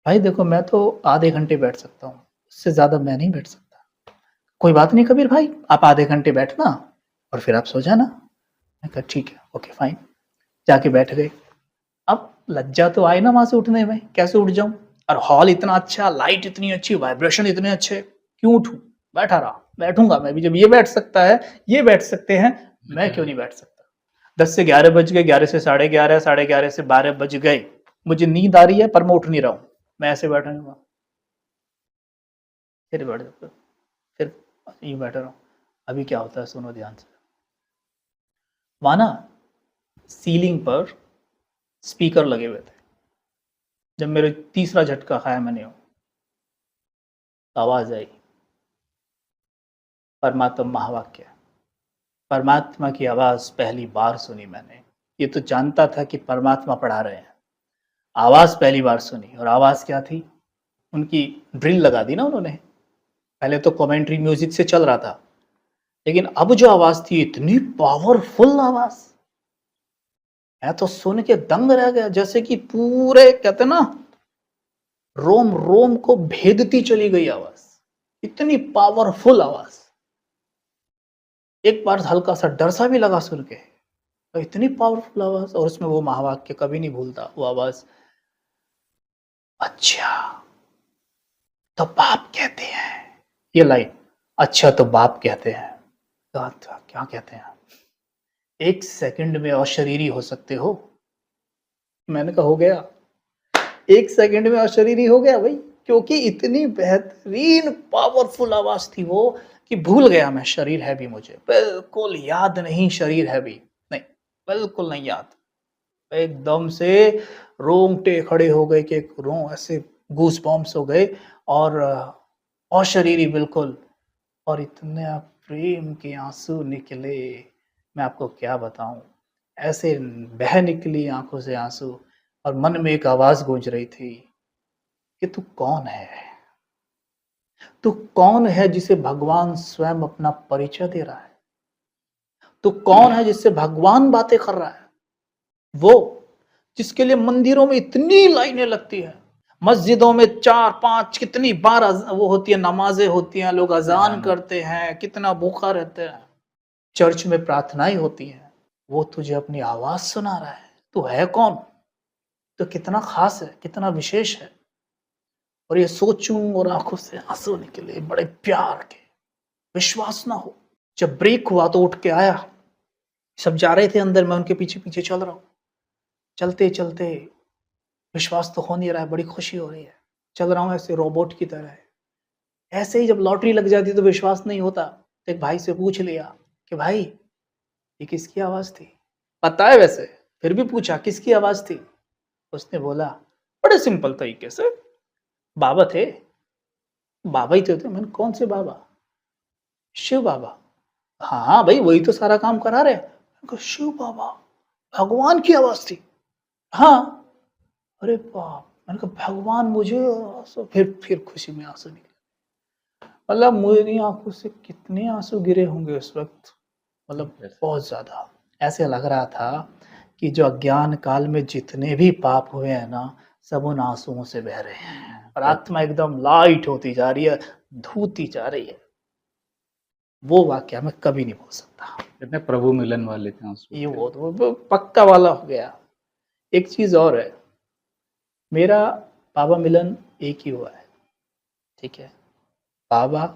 भाई देखो मैं तो आधे घंटे बैठ सकता हूँ, उससे ज़्यादा मैं नहीं बैठ सकता। कोई बात नहीं कबीर भाई, आप आधे घंटे बैठना और फिर आप सो जाना। मैं कहा ठीक है, ओके फाइन। जाके बैठ गए। अब लज्जा तो आई ना वहाँ से उठने में, कैसे उठ जाऊँ? और हॉल इतना अच्छा, लाइट इतनी अच्छी, वाइब्रेशन इतने अच्छे, क्यों उठूँ? बैठा रहा, बैठूँगा मैं भी, जब ये बैठ सकता है, ये बैठ सकते हैं, मैं क्यों नहीं बैठ सकता? 10 से 11 बज गए, 11 से 11:30, 11:30 से 12 बज गए। मुझे नींद आ रही है पर मैं उठ नहीं रहा हूँ, मैं ऐसे बैठा हूँ, फिर बैठ जाता हूँ, फिर यूँ बैठा रहा हूँ। अभी क्या होता है सुनो ध्यान से। वहाँ ना सीलिंग पर स्पीकर लगे हुए थे। जब मेरे तीसरा झटका खाया मैंने, आवाज़ आई, परमात्मा महावाक्य, परमात्मा की आवाज़ पहली बार सुनी मैंने। ये तो जानता था कि परमात्मा पढ़ा रहे हैं, आवाज़ पहली बार सुनी। और आवाज़ क्या थी? उनकी ड्रिल लगा दी ना उन्होंने। पहले तो कमेंट्री म्यूजिक से चल रहा था, लेकिन अब जो आवाज थी इतनी पावरफुल आवाज, मैं तो सुन के दंग रह गया, जैसे कि पूरे कहते ना रोम रोम को भेदती चली गई आवाज, इतनी पावरफुल आवाज। एक बार हल्का सा डर सा भी लगा सुन के, तो इतनी पावरफुल आवाज, और उसमें वो महावाक्य कभी नहीं भूलता वो आवाज, अच्छा तो बाप कहते हैं, ये लाइन, अच्छा तो बाप कहते हैं, तो क्या कहते हैं, एक सेकंड में अशरीरी हो सकते हो। मैंने कहा हो गया, एक सेकंड में अशरीरी हो गया भाई, क्योंकि इतनी बेहतरीन पावरफुल आवाज थी वो कि भूल गया मैं शरीर है भी, मुझे बिल्कुल याद नहीं शरीर है भी, नहीं बिल्कुल नहीं याद। एकदम से रोंगटे खड़े हो गए कि रों ऐसे गूस बॉम्ब्स हो गए, और अशरीरी बिल्कुल, और इतने प्रेम के आंसू निकले, मैं आपको क्या बताऊं, ऐसे बह निकली आंखों से आंसू, और मन में एक आवाज गूंज रही थी कि तू कौन है, तू कौन है जिसे भगवान स्वयं अपना परिचय दे रहा है, तू कौन है जिससे भगवान बातें कर रहा है, वो जिसके लिए मंदिरों में इतनी लाइनें लगती है, मस्जिदों में 4-5 कितनी बार वो होती है, नमाजें होती हैं, लोग अजान करते हैं, कितना भूखा रहते हैं, चर्च में प्रार्थनाएं होती हैं, वो तुझे अपनी आवाज सुना रहा है, तू है कौन, तो कितना खास है, कितना विशेष है। और ये सोचूं और आंखों से आंसू निकले बड़े प्यार के, विश्वास ना हो। जब ब्रेक हुआ तो उठ के आया, सब जा रहे थे अंदर, मैं उनके पीछे पीछे चल रहा हूँ, चलते चलते विश्वास तो हो नहीं रहा है, बड़ी खुशी हो रही है, चल रहा हूँ ऐसे रोबोट की तरह। ऐसे ही जब लॉटरी लग जाती तो विश्वास नहीं होता, तो एक भाई से पूछ लिया कि भाई ये किसकी आवाज थी, पता है वैसे, फिर भी पूछा किसकी आवाज थी। उसने बोला बड़े सिंपल तरीके से, बाबा थे, बाबा ही थे। मैंने कौन से बाबा, शिव बाबा। हाँ हाँ भाई वही तो सारा काम करा रहे। मैंने कहा शिव बाबा, भगवान की आवाज थी। हाँ, अरे बाप, मैंने कहा भगवान, मुझे फिर खुशी में आंसू निकले। मतलब मेरी आंखों से कितने आंसू गिरे होंगे उस वक्त, मतलब बहुत ज्यादा। ऐसे लग रहा था कि जो अज्ञान काल में जितने भी पाप हुए हैं ना, सब उन आंसुओं से बह रहे हैं, और आत्मा एकदम लाइट होती जा रही है, धूती जा रही है। वो वाक्य मैं कभी नहीं भूल सकता। कितने प्रभु मिलन वाले थे आंसू। ये वो पक्का वाला हो गया। एक चीज और है, मेरा बाबा मिलन एक ही हुआ है, ठीक है, बाबा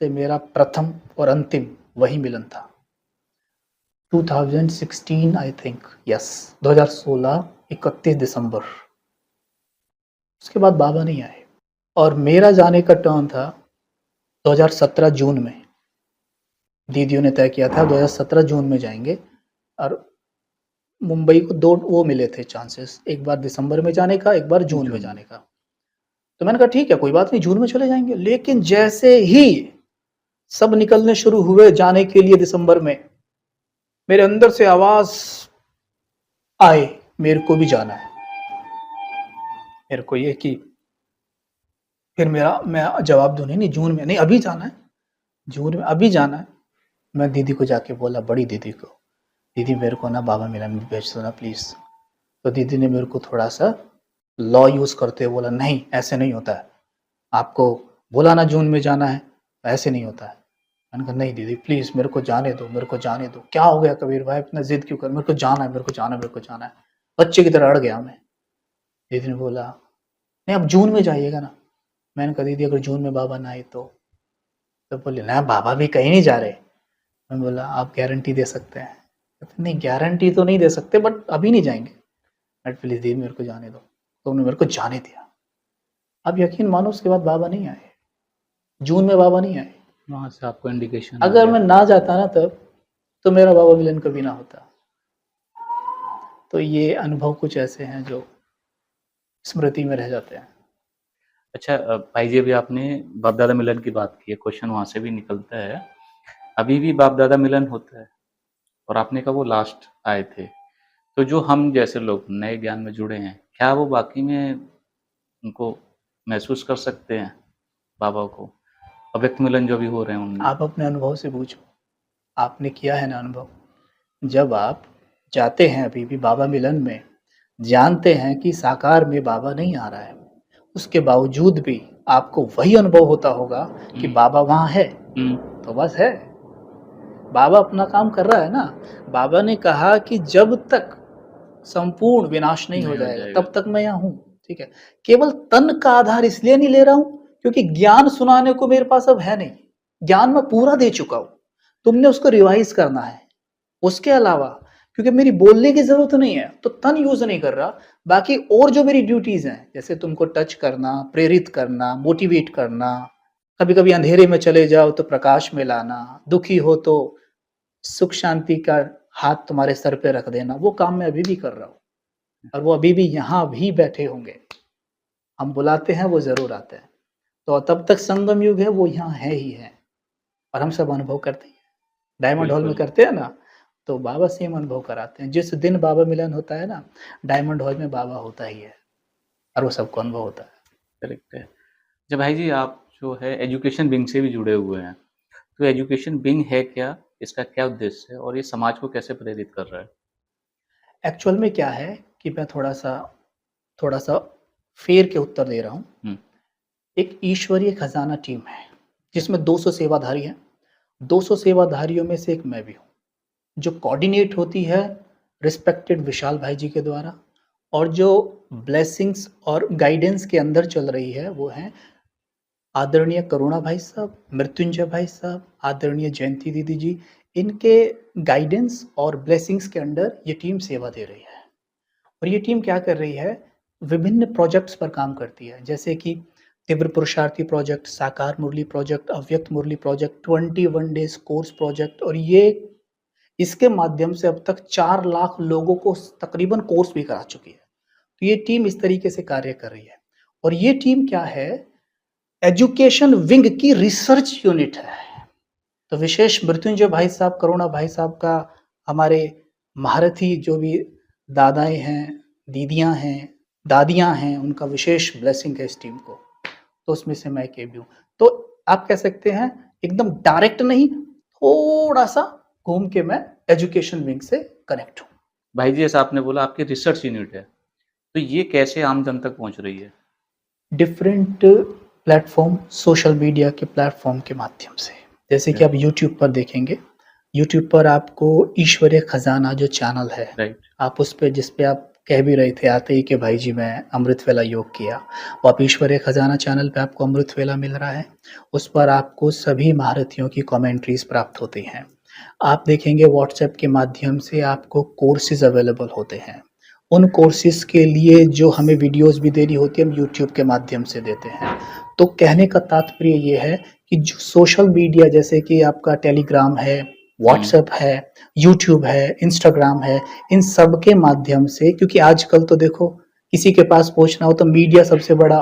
से मेरा प्रथम और अंतिम वही मिलन था 2016 आई थिंक, यस 2016 31 दिसंबर। उसके बाद बाबा नहीं आए, और मेरा जाने का टर्न था 2017 जून में। दीदियों ने तय किया था 2017 जून में जाएंगे, और मुंबई को 2 वो मिले थे चांसेस, एक बार दिसंबर में जाने का, एक बार जून में जाने का। तो मैंने कहा ठीक है कोई बात नहीं, जून में चले जाएंगे। लेकिन जैसे ही सब निकलने शुरू हुए जाने के लिए दिसंबर में, मेरे अंदर से आवाज आए मेरे को भी जाना है, मेरे को ये कि फिर मैं जवाब दूं नहीं जून में नहीं, अभी जाना है, जून में अभी जाना है। मैं दीदी को जाके बोला, बड़ी दीदी को, दीदी मेरे को ना बाबा मिलन में भेज दो ना प्लीज। तो दीदी ने मेरे को थोड़ा सा लॉ यूज करते हुए बोला, नहीं ऐसे नहीं होता है, आपको बोला ना जून में जाना है, ऐसे नहीं होता है। मैंने कहा नहीं दीदी प्लीज मेरे को जाने दो, मेरे को जाने दो। क्या हो गया कबीर भाई, इतना जिद क्यों कर, मेरे को जाना है, मेरे को जाना है, मेरे को जाना है। बच्चे की तरह अड़ गया मैं। दीदी ने बोला नहीं अब जून में जाइएगा ना। मैंने कहा दीदी अगर जून में बाबा ना आए तो बोले ना बाबा भी कहीं नहीं जा रहे। मैं बोला आप गारंटी दे सकते हैं? नहीं गारंटी तो नहीं दे सकते, बट अभी नहीं जाएंगे। बट प्लीज दीदी मेरे को जाने दो। तो उन्होंने मेरे को जाने दिया। अब यकीन मानो उसके बाद बाबा नहीं आए, जून में बाबा नहीं आए। वहां से आपको इंडिकेशन अगर मैं ना जाता ना तब, तो मेरा बाबा मिलन कभी ना होता। तो ये अनुभव कुछ ऐसे हैं जो स्मृति में रह जाते हैं। अच्छा भाई जी, अभी आपने बाप दादा मिलन की बात की है, क्वेश्चन वहां से भी निकलता है, अभी भी बाप दादा मिलन होता है? और आपने कहा वो लास्ट आए थे, तो जो हम जैसे लोग नए ज्ञान में जुड़े हैं, क्या वो बाकी में उनको महसूस कर सकते हैं बाबा को, अव्यक्त मिलन जो भी हो रहे हैं उनमें? आप अपने अनुभव से पूछो, आपने किया है ना अनुभव? जब आप जाते हैं अभी भी बाबा मिलन में, जानते हैं कि साकार में बाबा नहीं आ रहा है, उसके बावजूद भी आपको वही अनुभव होता होगा कि बाबा वहाँ है, तो बस है। बाबा अपना काम कर रहा है ना। बाबा ने कहा कि जब तक संपूर्ण विनाश नहीं हो जाएगा तब तक मैं यहाँ हूँ, ठीक है। केवल तन का आधार इसलिए नहीं ले रहा हूँ क्योंकि ज्ञान सुनाने को मेरे पास अब है नहीं, ज्ञान मैं पूरा दे चुका हूँ, तुमने उसको रिवाइज करना है। उसके अलावा क्योंकि मेरी बोलने की जरूरत नहीं है तो तन यूज नहीं कर रहा, बाकी और जो मेरी ड्यूटीज हैं जैसे तुमको टच करना, प्रेरित करना, मोटिवेट करना, कभी कभी अंधेरे में चले जाओ तो प्रकाश में लाना, दुखी हो तो सुख शांति का हाथ तुम्हारे सर पे रख देना, वो काम मैं अभी भी कर रहा हूँ और वो अभी भी यहाँ भी बैठे होंगे। हम बुलाते हैं वो जरूर आते हैं। तो तब तक संगम युग है, वो यहाँ है ही है और हम सब अनुभव करते हैं। डायमंड हॉल में करते हैं ना, तो बाबा से हम अनुभव कराते हैं। जिस दिन बाबा मिलन होता है ना, डायमंड हॉल में बाबा होता ही है और वो सबको अनुभव होता है। करेक्ट है। जब भाई जी आप जो है एजुकेशन विंग से भी जुड़े हुए हैं, तो एजुकेशन विंग है क्या, इसका क्या उद्देश्य है और ये समाज को कैसे प्रेरित कर रहा है? एक्चुअल में क्या है कि मैं थोड़ा सा फेर के उत्तर दे रहा हूँ। एक ईश्वरीय खजाना टीम है जिसमें 200 सेवाधारी हैं। 200 सेवाधारियों में से एक मैं भी हूँ, जो कोऑर्डिनेट होती है रिस्पेक्टेड विशाल भाई जी के द्वारा, और जो ब्लेसिंग्स और गाइडेंस के अंदर चल रही है वो है आदरणीय करुणा भाई साहब, मृत्युंजय भाई साहब, आदरणीय जयंती दीदी जी। इनके गाइडेंस और ब्लेसिंग्स के अंडर ये टीम सेवा दे रही है। और ये टीम क्या कर रही है, विभिन्न प्रोजेक्ट्स पर काम करती है, जैसे कि तीव्र पुरुषार्थी प्रोजेक्ट, साकार मुरली प्रोजेक्ट, अव्यक्त मुरली प्रोजेक्ट, 21 डेज कोर्स प्रोजेक्ट। और ये इसके माध्यम से अब तक 4 लाख लोगों को तकरीबन कोर्स भी करा चुकी है। तो ये टीम इस तरीके से कार्य कर रही है। और ये टीम क्या है, एजुकेशन विंग की रिसर्च यूनिट है। तो विशेष मृत्युंजय भाई साहब, करुणा भाई साहब का, हमारे महारथी जो भी दादाएं हैं, दीदियां हैं, दादियां हैं, उनका विशेष ब्लेसिंग है इस टीम को। तो उसमें से मैं के भी हूँ। तो आप कह सकते हैं एकदम डायरेक्ट नहीं, थोड़ा सा घूम के मैं एजुकेशन विंग से कनेक्ट हूँ। भाई जी जैसा आपने बोला आपकी रिसर्च यूनिट है, तो ये कैसे आम जन तक पहुंच रही है? डिफरेंट प्लेटफॉर्म, सोशल मीडिया के प्लेटफॉर्म के माध्यम से। जैसे कि आप यूट्यूब पर देखेंगे, यूट्यूब पर आपको ईश्वरीय खजाना जो चैनल है, आप उस पे, जिस पे आप कह भी रहे थे आते ही कि भाई जी मैं अमृत वेला योग किया, वो आप ईश्वरीय खजाना चैनल पे आपको अमृत वेला मिल रहा है। उस पर आपको सभी महारथियों की कमेंट्रीज प्राप्त होती हैं। आप देखेंगे व्हाट्सएप के माध्यम से आपको कोर्सेज अवेलेबल होते हैं। उन कोर्सेज के लिए जो हमें वीडियोस भी देनी होती है, हम यूट्यूब के माध्यम से देते हैं। तो कहने का तात्पर्य ये है कि जो सोशल मीडिया, जैसे कि आपका टेलीग्राम है, व्हाट्सएप है, यूट्यूब है, इंस्टाग्राम है, इन सब के माध्यम से, क्योंकि आजकल तो देखो किसी के पास पहुंचना हो तो मीडिया सबसे बड़ा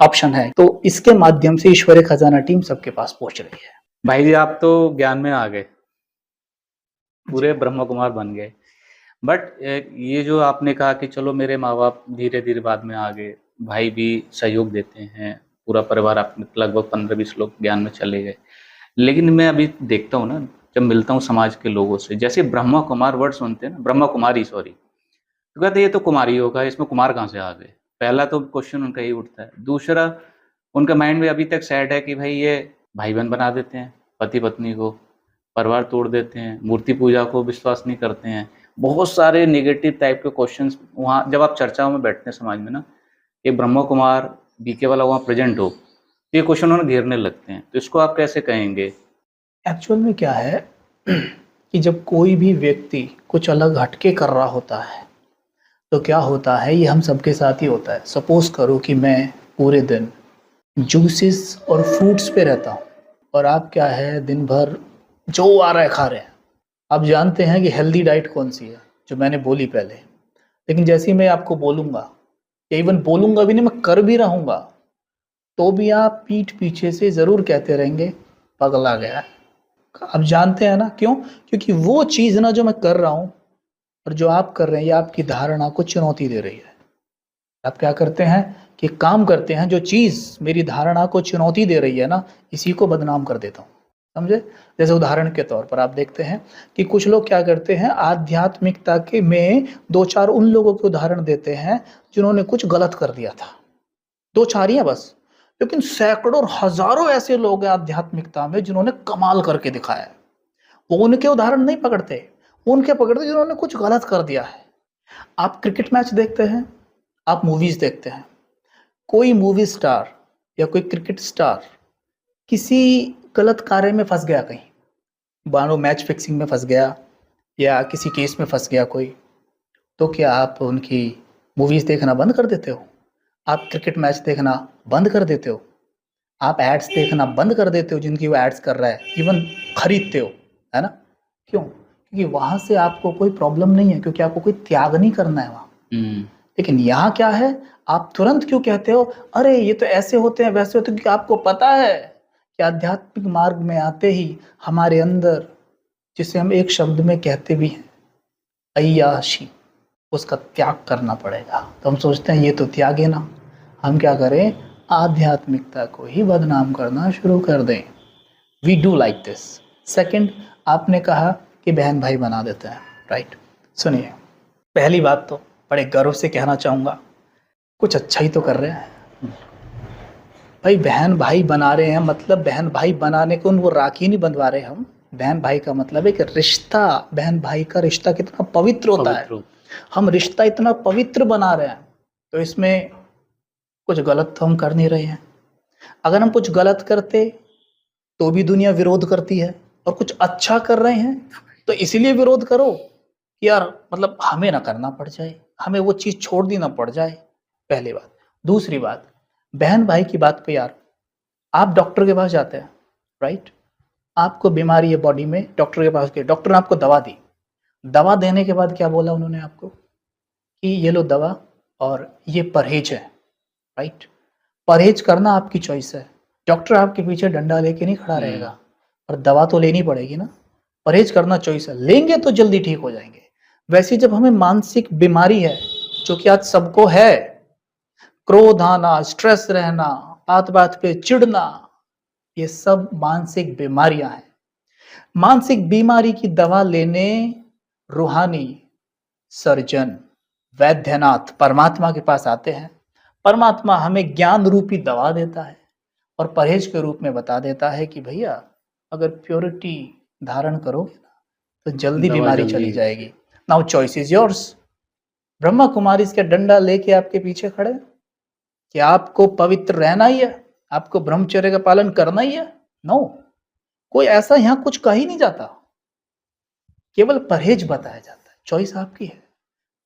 ऑप्शन है, तो इसके माध्यम से ईश्वरीय खजाना टीम सबके पास पहुंच रही है। भाई जी आप तो ज्ञान में आ गए, पूरे ब्रह्म कुमार बन गए। बट ये जो आपने कहा कि चलो मेरे माँ बाप धीरे धीरे बाद में आ गए, भाई भी सहयोग देते हैं, पूरा परिवार आप लगभग 15-20 लोग ज्ञान में चले गए, लेकिन मैं अभी देखता हूँ ना, जब मिलता हूँ समाज के लोगों से, जैसे ब्रह्मा कुमार वर्ड सुनते हैं ना, ब्रह्मा कुमारी सॉरी, तो कहते ये तो कुमारी होगा, इसमें कुमार कहाँ से आ गए? पहला तो क्वेश्चन उनका ही उठता है। दूसरा, उनका माइंड में अभी तक सेट है कि भाई ये भाई बहन बना देते हैं, पति पत्नी को, परिवार तोड़ देते हैं, मूर्ति पूजा को विश्वास नहीं करते हैं, बहुत सारे नेगेटिव टाइप के क्वेश्चंस वहाँ जब आप चर्चाओं में बैठते हैं समाज में ना, ये ब्रह्मा कुमार बीके वाला वहाँ प्रेजेंट हो, ये क्वेश्चन उन्हें घेरने लगते हैं। तो इसको आप कैसे कहेंगे? एक्चुअल में क्या है कि जब कोई भी व्यक्ति कुछ अलग हटके कर रहा होता है तो क्या होता है, ये हम सबके साथ ही होता है। सपोज करो कि मैं पूरे दिन जूसेस और फ्रूट्स पे रहता हूँ और आप क्या है, दिन भर जो आ रहा है खा रहे हैं। आप जानते हैं कि हेल्दी डाइट कौन सी है, जो मैंने बोली पहले, लेकिन जैसे ही मैं आपको बोलूँगा, या इवन बोलूँगा भी नहीं, मैं कर भी रहूँगा, तो भी आप पीठ पीछे से ज़रूर कहते रहेंगे पगला गया है। आप जानते हैं ना क्यों? क्योंकि वो चीज़ ना जो मैं कर रहा हूँ और जो आप कर रहे हैं, ये आपकी धारणा को चुनौती दे रही है। आप क्या करते हैं कि काम करते हैं, जो चीज़ मेरी धारणा को चुनौती दे रही है ना, इसी को बदनाम कर देता हूँ। समझे? जैसे उदाहरण के तौर पर आप देखते हैं कि कुछ लोग क्या करते हैं, आध्यात्मिकता के में 2-4 उन लोगों के उदाहरण देते हैं जिन्होंने कुछ गलत कर दिया था। 2-4 ही हैं बस, लेकिन सैकड़ों और हज़ारों ऐसे लोग हैं आध्यात्मिकता में जिन्होंने कमाल करके दिखाया है। वो उनके उदाहरण नहीं पकड़ते, उनके पकड़ते जिन्होंने कुछ गलत कर दिया है। आप क्रिकेट मैच देखते हैं, आप मूवीज़ देखते हैं, कोई मूवी स्टार या कोई क्रिकेट स्टार किसी गलत कार्य में फँस गया कहीं, मानो मैच फिक्सिंग में फँस गया या किसी केस में फँस गया कोई, तो क्या आप उनकी मूवीज़ देखना बंद कर देते हो? आप क्रिकेट मैच देखना बंद कर देते हो? आप एड्स देखना बंद कर देते हो जिनकी वो एड्स कर रहा है, इवन खरीदते हो, है ना? क्यों? क्योंकि वहाँ से आपको कोई प्रॉब्लम नहीं है, क्योंकि आपको कोई त्याग नहीं करना है वहाँ। लेकिन यहाँ क्या है, आप तुरंत क्यों कहते हो, अरे ये तो ऐसे होते हैं, वैसे होते हैं, क्योंकि आपको पता है कि आध्यात्मिक मार्ग में आते ही हमारे अंदर, जिसे हम एक शब्द में कहते भी हैं, अय्याशी, उसका त्याग करना पड़ेगा। तो हम सोचते हैं ये तो त्यागे ना, हम क्या करें, आध्यात्मिकता को ही बदनाम करना शुरू कर दें। We do like this. Second, आपने कहा कि बहन भाई बना देते हैं, राइट? सुनिए, पहली बात तो बड़े गर्व से कहना चाहूँगा, कुछ अच्छा ही तो कर रहे हैं भाई। बहन भाई बना रहे हैं मतलब बहन भाई बनाने को वो राखी नहीं बंधवा रहे हम। बहन भाई का मतलब है कि रिश्ता, बहन भाई का रिश्ता कितना पवित्र होता है। हम रिश्ता इतना पवित्र बना रहे हैं, तो इसमें कुछ गलत तो हम कर नहीं रहे हैं। अगर हम कुछ गलत करते तो भी दुनिया विरोध करती है, और कुछ अच्छा कर रहे हैं तो इसीलिए विरोध करो कि यार मतलब हमें ना करना पड़ जाए, हमें वो चीज़ छोड़ दी ना पड़ जाए, पहली बात। दूसरी बात, बहन भाई की बात पे यार, आप डॉक्टर के पास जाते हैं, राइट? आपको बीमारी है बॉडी में, डॉक्टर के पास गए, डॉक्टर ने आपको दवा दी। दवा देने के बाद क्या बोला उन्होंने आपको कि ये लो दवा और ये परहेज है, राइट? परहेज करना आपकी चॉइस है। डॉक्टर आपके पीछे डंडा लेके नहीं खड़ा रहेगा, और दवा तो लेनी पड़ेगी ना। परहेज करना चॉइस है, लेंगे तो जल्दी ठीक हो जाएंगे। वैसे जब हमें मानसिक बीमारी है, जो कि आज सबको है, क्रोध आना, स्ट्रेस रहना, बात बात पे चिढ़ना, ये सब मानसिक बीमारियां हैं। मानसिक बीमारी की दवा लेने रूहानी सर्जन, वैद्यनाथ, परमात्मा के पास आते हैं। परमात्मा हमें ज्ञान रूपी दवा देता है और परहेज के रूप में बता देता है कि भैया अगर प्योरिटी धारण करोगे ना तो जल्दी बीमारी चली जाएगी। Now choice is yours. Brahma Kumari इसका डंडा लेके आपके पीछे खड़े कि आपको पवित्र रहना ही है, आपको ब्रह्मचर्य का पालन करना ही है। नो, कोई ऐसा यहां कुछ कहा ही नहीं जाता, केवल परहेज बताया जाता है। चॉइस आपकी है,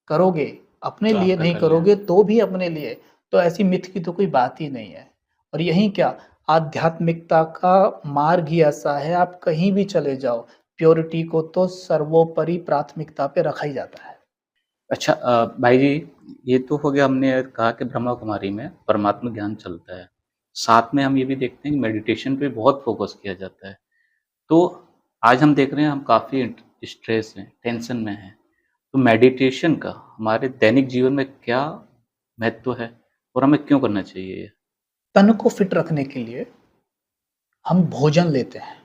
करोगे अपने लिए, नहीं करोगे तो भी अपने लिए। तो ऐसी मिथ की तो कोई बात ही नहीं है। और यही क्या, आध्यात्मिकता का मार्ग ही ऐसा है, आप कहीं भी चले जाओ, प्योरिटी को तो सर्वोपरि प्राथमिकता पे रखा ही जाता है। अच्छा भाई जी, ये तो हो गया, हमने कहा कि ब्रह्मा कुमारी में परमात्मा ज्ञान चलता है। साथ में हम ये भी देखते हैं कि मेडिटेशन पे बहुत फोकस किया जाता है। तो आज हम देख रहे हैं हम काफ़ी स्ट्रेस हैं, टेंशन में हैं। तो मेडिटेशन का हमारे दैनिक जीवन में क्या महत्व है और हमें क्यों करना चाहिए? तन को फिट रखने के लिए हम भोजन लेते हैं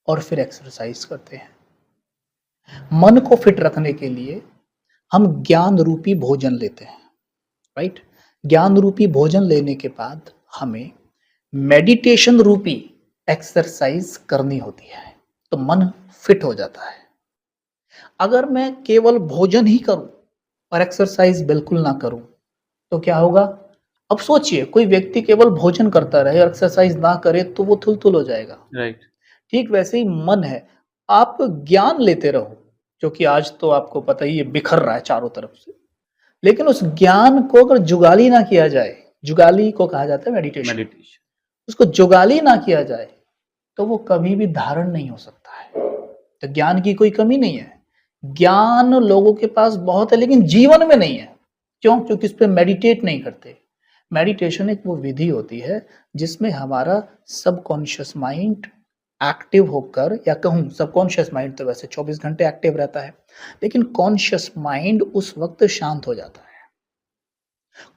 और फिर एक्सरसाइज करते हैं। मन को फिट रखने के लिए हम ज्ञान रूपी भोजन लेते हैं, राइट? ज्ञान रूपी भोजन लेने के बाद हमें मेडिटेशन रूपी एक्सरसाइज करनी होती है, तो मन फिट हो जाता है। अगर मैं केवल भोजन ही करूं और एक्सरसाइज बिल्कुल ना करूं तो क्या होगा? अब सोचिए, कोई व्यक्ति केवल भोजन करता रहे और एक्सरसाइज ना करे तो वो थुलथुल हो जाएगा, राइट। ठीक वैसे ही मन है, आप ज्ञान लेते रहो, जो कि आज तो आपको पता ही है बिखर रहा है चारों तरफ से। लेकिन उस ज्ञान को अगर जुगाली ना किया जाए, जुगाली को कहा जाता है मेडिटेशन, उसको जुगाली ना किया जाए तो वो कभी भी धारण नहीं हो सकता है। तो ज्ञान की कोई कमी नहीं है, ज्ञान लोगों के पास बहुत है, लेकिन जीवन में नहीं है। क्यों? क्योंकि इस पे मेडिटेट नहीं करते। मेडिटेशन एक वो विधि होती है जिसमें हमारा सबकॉन्शियस माइंड एक्टिव होकर, या कहूँ सबकॉन्शियस माइंड तो वैसे 24 घंटे एक्टिव रहता है, लेकिन कॉन्शियस माइंड उस वक्त शांत हो जाता है।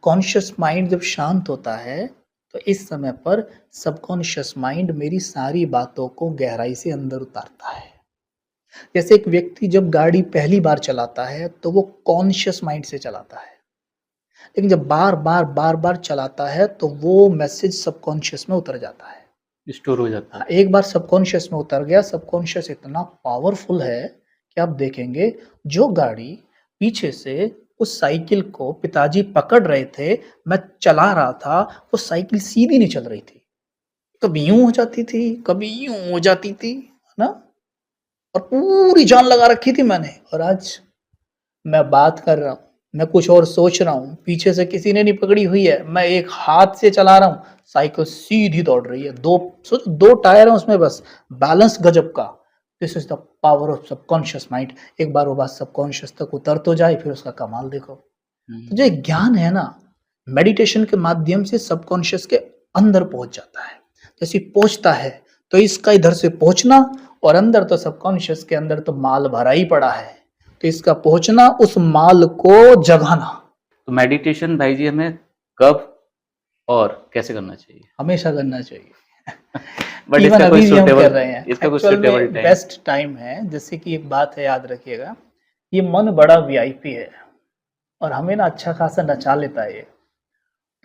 कॉन्शियस माइंड जब शांत होता है तो इस समय पर सबकॉन्शियस माइंड मेरी सारी बातों को गहराई से अंदर उतारता है। जैसे एक व्यक्ति जब गाड़ी पहली बार चलाता है तो वो कॉन्शियस माइंड से चलाता है, लेकिन जब बार-बार चलाता है तो वो मैसेज सबकॉन्शियस में उतर जाता है। स्टोर हो जाता है। एक बार सबकॉन्शियस में उतर गया, सबकॉन्शियस इतना पावरफुल है कि आप देखेंगे जो गाड़ी पीछे से उस साइकिल को पिताजी पकड़ रहे थे, मैं चला रहा था, वो साइकिल सीधी नहीं चल रही थी। कभी यूँ हो जाती थी, कभी यूँ हो जाती थी, है ना? और पूरी जान लगा रखी थी मैंने, और आज मैं बात कर रहा हूँ, मैं कुछ और सोच रहा हूँ, पीछे से किसी ने नहीं पकड़ी हुई है, मैं एक हाथ से चला रहा हूँ, साइकिल सीधी दौड़ रही है। 2 टायर हैं उसमें बस, बैलेंस गजब का। This is the power of subconscious mind. एक बार वो बात सबकॉन्शियस तक उतर तो जाए, फिर उसका कमाल देखो। तो जो एक ज्ञान है ना, मेडिटेशन के माध्यम से सबकॉन्शियस के अंदर पहुंच जाता है। जैसे पहुंचता है तो इसका इधर से पहुंचना, और अंदर तो सबकॉन्शियस के अंदर तो माल भरा ही पड़ा है, तो इसका पहुंचना, उस माल को जगाना। तो मेडिटेशन भाई जी हमें कब और कैसे करना चाहिए? हमेशा करना चाहिए। बट इवन इसका अभी कोई भी हम कर सुटेबल रहे हैं। इसका कोई एक्चुअल सुटेबल में टाइम? बेस्ट टाइम है। जैसे कि एक बात है, याद रखिएगा, ये मन बड़ा वीआईपी है और हमें ना अच्छा खासा नचा लेता है ये।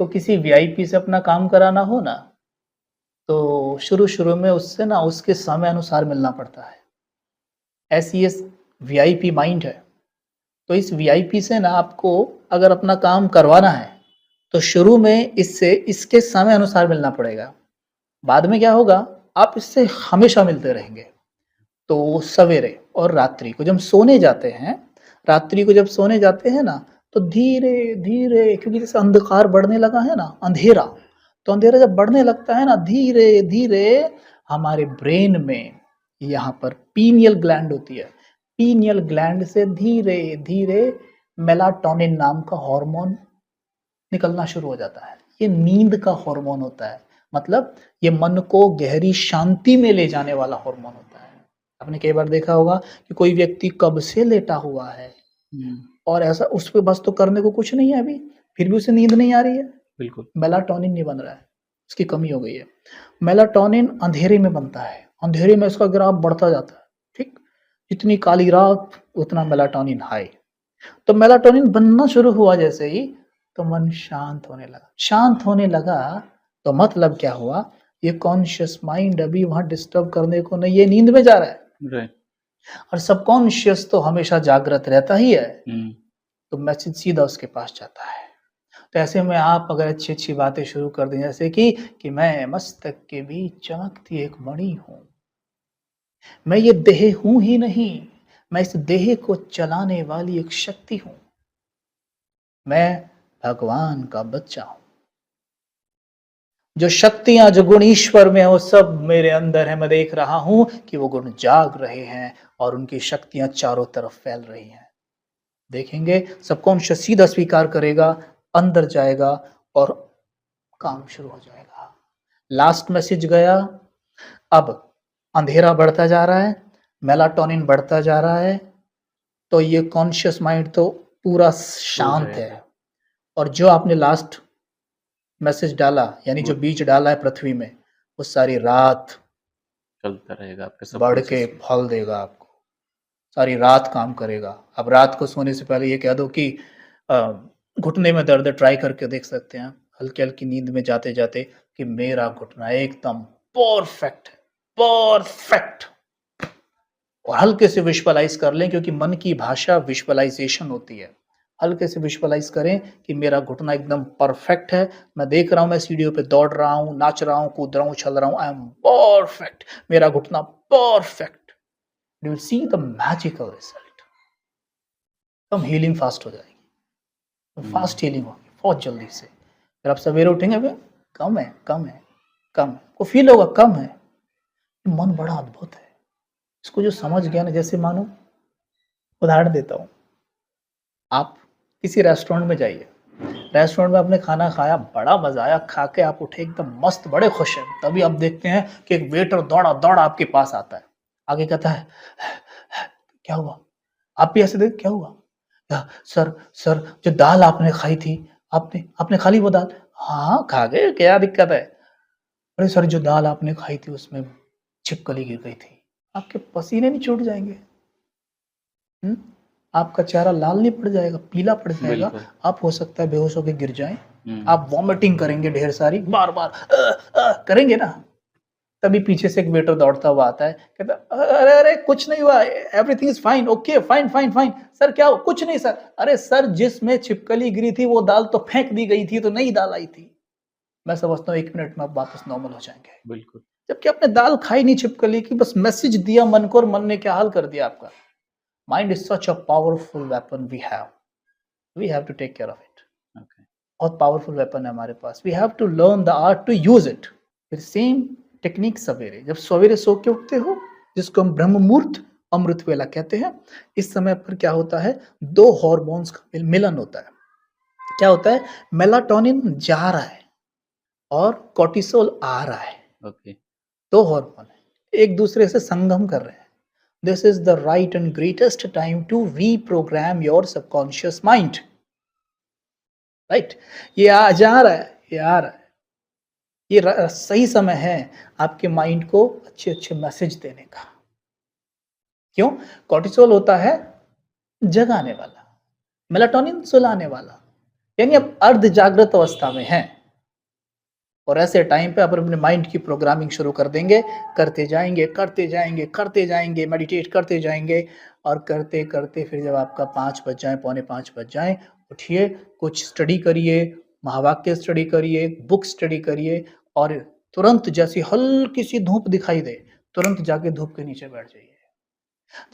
तो किसी वीआईपी से अपना काम कराना हो ना, तो शुरू में उससे ना उसके समय अनुसार मिलना पड़ता है। ऐसी ये वीआईपी माइंड है। तो इस वीआईपी से ना आपको अगर अपना काम करवाना है तो शुरू में इससे इसके समय अनुसार मिलना पड़ेगा। बाद में क्या होगा, आप इससे हमेशा मिलते रहेंगे। तो सवेरे और रात्रि को जब सोने जाते हैं, रात्रि को जब सोने जाते हैं ना, तो धीरे धीरे, क्योंकि जैसे अंधकार बढ़ने लगा है ना, अंधेरा, तो अंधेरा जब बढ़ने लगता है ना, धीरे धीरे हमारे ब्रेन में यहाँ पर पीनियल ग्लैंड होती है, पीनियल ग्लैंड से धीरे धीरे मेलाटोनिन नाम का हार्मोन निकलना शुरू हो जाता है। ये नींद का हार्मोन होता है, मतलब ये मन को गहरी शांति में ले जाने वाला हार्मोन होता है। आपने कई बार देखा होगा कि कोई व्यक्ति कब से लेटा हुआ है और ऐसा उस पे बस तो करने को कुछ नहीं है अभी, फिर भी उसे नींद नहीं आ रही है। बिल्कुल। मेलाटोनिन नहीं बन रहा है, उसकी कमी हो गई है। मेलाटोनिन अंधेरे में बनता है, अंधेरे में इसका ग्राफ बढ़ता जाता है, ठीक? जितनी काली रात उतना मेलाटोनिन हाई। तो मेलाटोनिन बनना शुरू हुआ जैसे ही, तो मन शांत होने लगा। शांत होने लगा तो मतलब क्या हुआ, ये कॉन्शियस माइंड अभी वहां डिस्टर्ब करने को नहीं, ये नींद में जा रहा है। राइट। और सबकॉन्शियस तो हमेशा जागृत रहता ही है, तो मैसेज सीधा उसके पास जाता है। तो ऐसे में आप अगर अच्छी अच्छी बातें शुरू कर दें, जैसे कि मैं मस्तक के बीच चमकती एक मणि हूं, मैं ये देह हूं ही नहीं, मैं इस देह को चलाने वाली एक शक्ति हूं, मैं भगवान का बच्चा हूं, जो शक्तियां, जो गुण ईश्वर में है वो सब मेरे अंदर है। मैं देख रहा हूं कि वो गुण जाग रहे हैं और उनकी शक्तियां चारों तरफ फैल रही हैं। देखेंगे सबकॉन्शियस सीधा स्वीकार करेगा, अंदर जाएगा और काम शुरू हो जाएगा। लास्ट मैसेज गया। अब अंधेरा बढ़ता जा रहा है, मेलाटोनिन बढ़ता जा रहा है, तो ये कॉन्शियस माइंड तो पूरा शांत है। और जो आपने लास्ट मैसेज डाला, यानी जो बीज डाला है पृथ्वी में, वो सारी रात चलता रहेगा, आपके सब बढ़ के फल देगा आपको, सारी रात काम करेगा। अब रात को सोने से पहले ये कह दो कि घुटने में दर्द, ट्राई करके देख सकते हैं हल्की हल्की नींद में जाते जाते कि मेरा घुटना एकदम परफेक्ट है, परफेक्ट। और हल्के से विजुअलाइज कर लें, क्योंकि मन की भाषा विजुअलाइजेशन होती है। हल्के से विजुअलाइज करें कि मेरा घुटना एकदम परफेक्ट है, मैं देख रहा हूं, मैं सीढ़ियों पे दौड़ रहा हूं, नाच रहा हूं, कूद रहा हूं, उछल रहा हूं, आई एम परफेक्ट, मेरा घुटना perfect. You will see the magical result. एकदम हीलिंग फास्ट हो जाएगी, फास्ट हीलिंग होगी बहुत जल्दी से। फिर आप सवेरे उठेंगे, अभी कम है, कम है, कम है, को फील होगा कम है। मन बड़ा अद्भुत है, इसको जो समझ गया ना, जैसे मानो, उदाहरण देता हूँ, आप किसी रेस्टोरेंट में जाइए, रेस्टोरेंट में आपने खाना खाया, बड़ा मजा आया, खा के आप उठे एकदम मस्त, बड़े खुश हैं, तभी आप देखते हैं कि एक वेटर दौड़ा दौड़ा आपके पास आता है, आगे कहता है क्या हुआ, आप भी ऐसे देख क्या हुआ, सर जो दाल आपने खाई थी, आपने खा ली वो दाल, हाँ खा गए, क्या दिक्कत है? अरे सर जो दाल आपने खाई थी उसमें छिपकली गिर गई थी। आपके पसीने नहीं छूट जाएंगे? हम्म? आपका चेहरा लाल नहीं पड़ जाएगा, पीला पड़ जाएगा, बिल्कुल। आप हो सकता है बेहोश होकर गिर जाएं, हम्म। आप वॉमिटिंग करेंगे ढेर सारी, बार बार करेंगे ना। तभी पीछे से एक वेटर दौड़ता हुआ आता है, कहता अरे अरे कुछ नहीं हुआ, everything is fine, okay fine fine fine. Sir क्या हो? कुछ नहीं सर। अरे सर जिसमें छिपकली गिरी थी वो दाल तो फेंक दी गई थी, तो नई दाल आई थी। मैं समझता हूँ 1 मिनट में आप वापस नॉर्मल हो जाएंगे। बिल्कुल। जबकि आपने दाल खाई नहीं छिपकली की, बस मैसेज दिया मन को और मन ने क्या हाल कर दिया आपका। Mind is such a powerful weapon we have to take care of it. Okay. बहुत पावरफुल वेपन है हमारे पास, we have to learn the art to use it. फिर सेम टेक्निक सवेरे, जब सवेरे सो के उठते हो, जिसको हम ब्रह्म मुहूर्त अमृत वेला कहते हैं, इस समय पर क्या होता है, दो हॉर्मोन्स का मिलन होता है। क्या होता है? मेलाटोनिन जा रहा है और कोर्टिसोल आ रहा है। ओके। दो हार्मोन एक दूसरे से संगम कर रहे हैं। This is the right and greatest time to reprogram your subconscious mind. Right, ये आ जा रहा है, ये आ रहा है, ये सही समय है आपके माइंड को अच्छे अच्छे मैसेज देने का। क्यों? कोर्टिसोल होता है जगाने वाला, मेलाटोनिन सुलाने वाला, यानी आप अर्ध जागृत अवस्था में हैं। और ऐसे टाइम पे आप अपने माइंड की प्रोग्रामिंग शुरू कर देंगे, करते जाएंगे करते जाएंगे करते जाएंगे, मेडिटेट करते जाएंगे, और करते करते फिर जब आपका 5 बज जाए, 4:45 बज जाए, उठिए, कुछ स्टडी करिए, महावाक्य स्टडी करिए, बुक स्टडी करिए, और तुरंत जैसी हल्की सी धूप दिखाई दे, तुरंत जाके धूप के नीचे बैठ जाइए।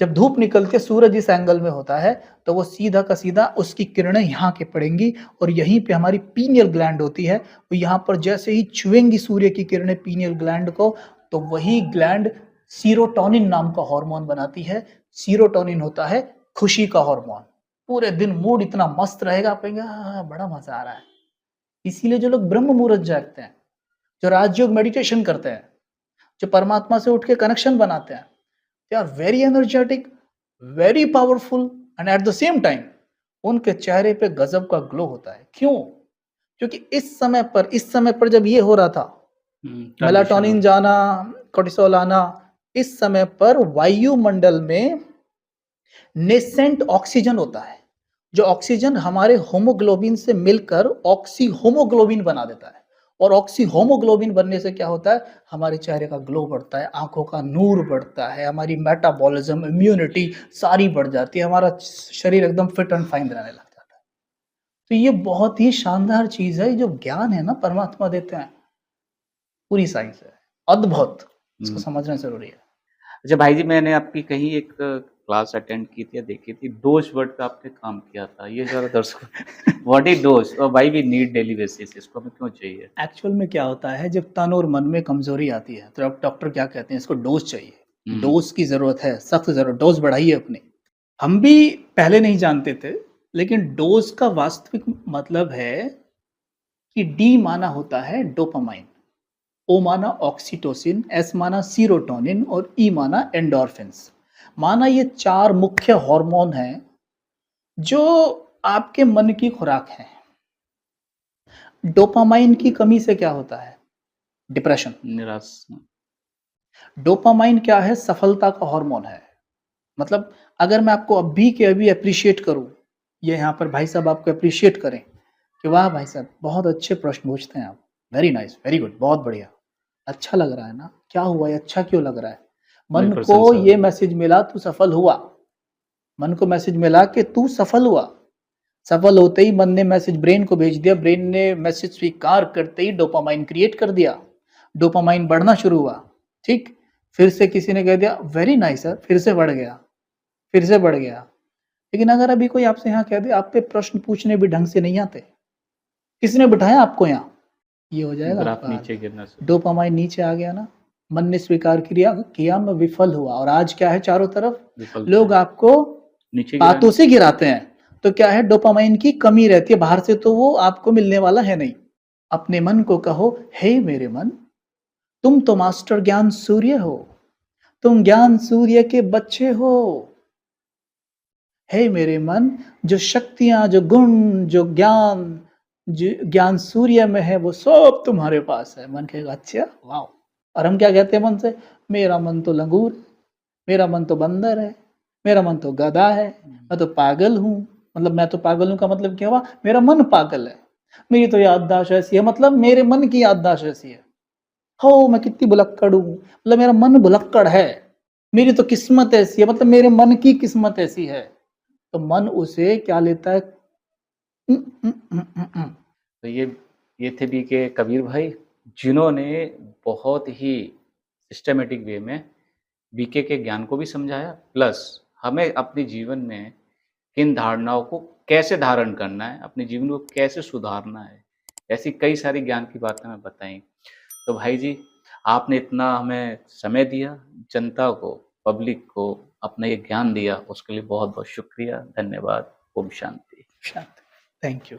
जब धूप निकलते सूरज इस एंगल में होता है, तो वो सीधा का सीधा उसकी किरणें यहाँ के पड़ेंगी, और यहीं पे हमारी पीनियल ग्लैंड होती है, वो यहाँ पर जैसे ही छुएंगी सूर्य की किरणें पीनियल ग्लैंड को, तो वही ग्लैंड सीरोटोनिन नाम का हार्मोन बनाती है। सीरोटोनिन होता है खुशी का हार्मोन। पूरे दिन मूड इतना मस्त रहेगा, आप कहेंगे बड़ा मजा आ रहा है। इसीलिए जो लोग ब्रह्म मुहूर्त जागते हैं, जो राजयोग मेडिटेशन करते हैं, जो परमात्मा से उठ के कनेक्शन बनाते हैं, they are very energetic, very powerful, and at the same time उनके चेहरे पे गजब का ग्लो होता है। क्यों? क्योंकि इस समय पर जब ये हो रहा था, मेलाटोनिन जाना, कोर्टिसोल आना, इस समय पर वायुमंडल में नेसेंट ऑक्सीजन होता है, जो ऑक्सीजन हमारे होमोग्लोबिन से मिलकर ऑक्सी होमोग्लोबिन बना देता है। और ऑक्सी होमोग्लोबिन बनने से क्या होता है? हमारे चेहरे का ग्लो बढ़ता है, आंखों का नूर बढ़ता है, हमारी मेटाबॉलिज्म, इम्यूनिटी सारी बढ़ जाती है, हमारा शरीर एकदम फिट एंड फाइन रहने लग जाता है। तो ये बहुत ही शानदार चीज है, जो ज्ञान है ना परमात्मा देते हैं, पूरी साइंस है, अद्भुत, इसको समझना जरूरी है। अच्छा भाई जी, मैंने आपकी कहीं एक क्लास अटेंड की थी या देखी थी, डोज वर्ड पे आपने काम किया था, ये जरा दर्शकों व्हाट इज डोज और why we need daily basis, इसको हमें क्यों चाहिए? एक्चुअल में क्या होता है, जब तन और मन में कमजोरी आती है तो डॉक्टर क्या कहते हैं, इसको डोज चाहिए, डोज की जरूरत है, सख्त जरूरत, डोज बढ़ाइए अपनी। हम भी पहले नहीं जानते थे, लेकिन डोज का वास्तविक मतलब है कि डी माना होता है डोपामाइन, ओ माना ऑक्सीटोसिन, एस माना सीरोटोनिन, और ई माना एंडोर्फिन्स। माना ये 4 मुख्य हार्मोन हैं जो आपके मन की खुराक है। डोपामाइन की कमी से क्या होता है? डिप्रेशन, निराश। डोपामाइन क्या है? सफलता का हार्मोन है। मतलब अगर मैं आपको अभी के अभी अप्रिशिएट करूं, ये यहाँ पर भाई साहब आपको अप्रिशिएट करें कि वाह भाई साहब बहुत अच्छे प्रश्न पूछते हैं आप, वेरी नाइस, वेरी गुड, बहुत बढ़िया, अच्छा लग रहा है ना, क्या हुआ, ये अच्छा क्यों लग रहा है? मन को ये मैसेज मिला तू सफल हुआ, मन को मैसेज मिला कि तू सफल हुआ। सफल होते ही मन ने मैसेज ब्रेन को भेज दिया, ब्रेन ने मैसेज स्वीकार करते ही डोपामाइन क्रिएट कर दिया, डोपामाइन बढ़ना शुरू हुआ। ठीक, फिर से किसी ने कह दिया वेरी नाइस सर, फिर से बढ़ गया, फिर से बढ़ गया। लेकिन अगर अभी कोई आपसे यहाँ कह दे आप पे प्रश्न पूछने भी ढंग से नहीं आते, किसने बिठाया आपको यहाँ, ये हो जाएगा नीचे गिरना, डोपामाइन नीचे आ गया ना, मन ने स्वीकार किया मैं विफल हुआ। और आज क्या है, चारों तरफ लोग आपको बातों से गिराते हैं, तो क्या है, डोपामाइन की कमी रहती है, बाहर से तो वो आपको मिलने वाला है नहीं। अपने मन को कहो, हे मेरे मन, तुम तो मास्टर ज्ञान सूर्य हो, तुम ज्ञान सूर्य के बच्चे हो। हे मेरे मन, जो शक्तियां, जो गुण, जो ज्ञान, ज्ञान सूर्य में है वो सब तुम्हारे पास है। मन कहेगा अच्छा वाह। और हम क्या कहते हैं मन से, मेरा मन तो लंगूर है, मेरा मन तो बंदर है, मेरा मन तो गधा है, मैं तो पागल हूँ। मतलब मैं तो पागल हूँ का मतलब क्या हुआ, मेरा मन पागल है, मेरी तो याददाश्त ऐसी है, मतलब मेरे मन की याददाश्त ऐसी है। हो मैं कितनी भुलक्कड़ हूँ, मतलब मेरा मन भुलक्कड़ है। मेरी तो किस्मत ऐसी है, मतलब मेरे मन की किस्मत ऐसी है। तो मन उसे क्या लेता है, तो ये थे बीके कबीर भाई, जिन्होंने बहुत ही सिस्टमेटिक वे में बीके के ज्ञान को भी समझाया, प्लस हमें अपने जीवन में किन धारणाओं को कैसे धारण करना है, अपने जीवन को कैसे सुधारना है, ऐसी कई सारी ज्ञान की बातें हमें बताई। तो भाई जी, आपने इतना हमें समय दिया, जनता को, पब्लिक को अपना ये ज्ञान दिया, उसके लिए बहुत बहुत शुक्रिया, धन्यवाद। ओम शांति। शांति। Thank you.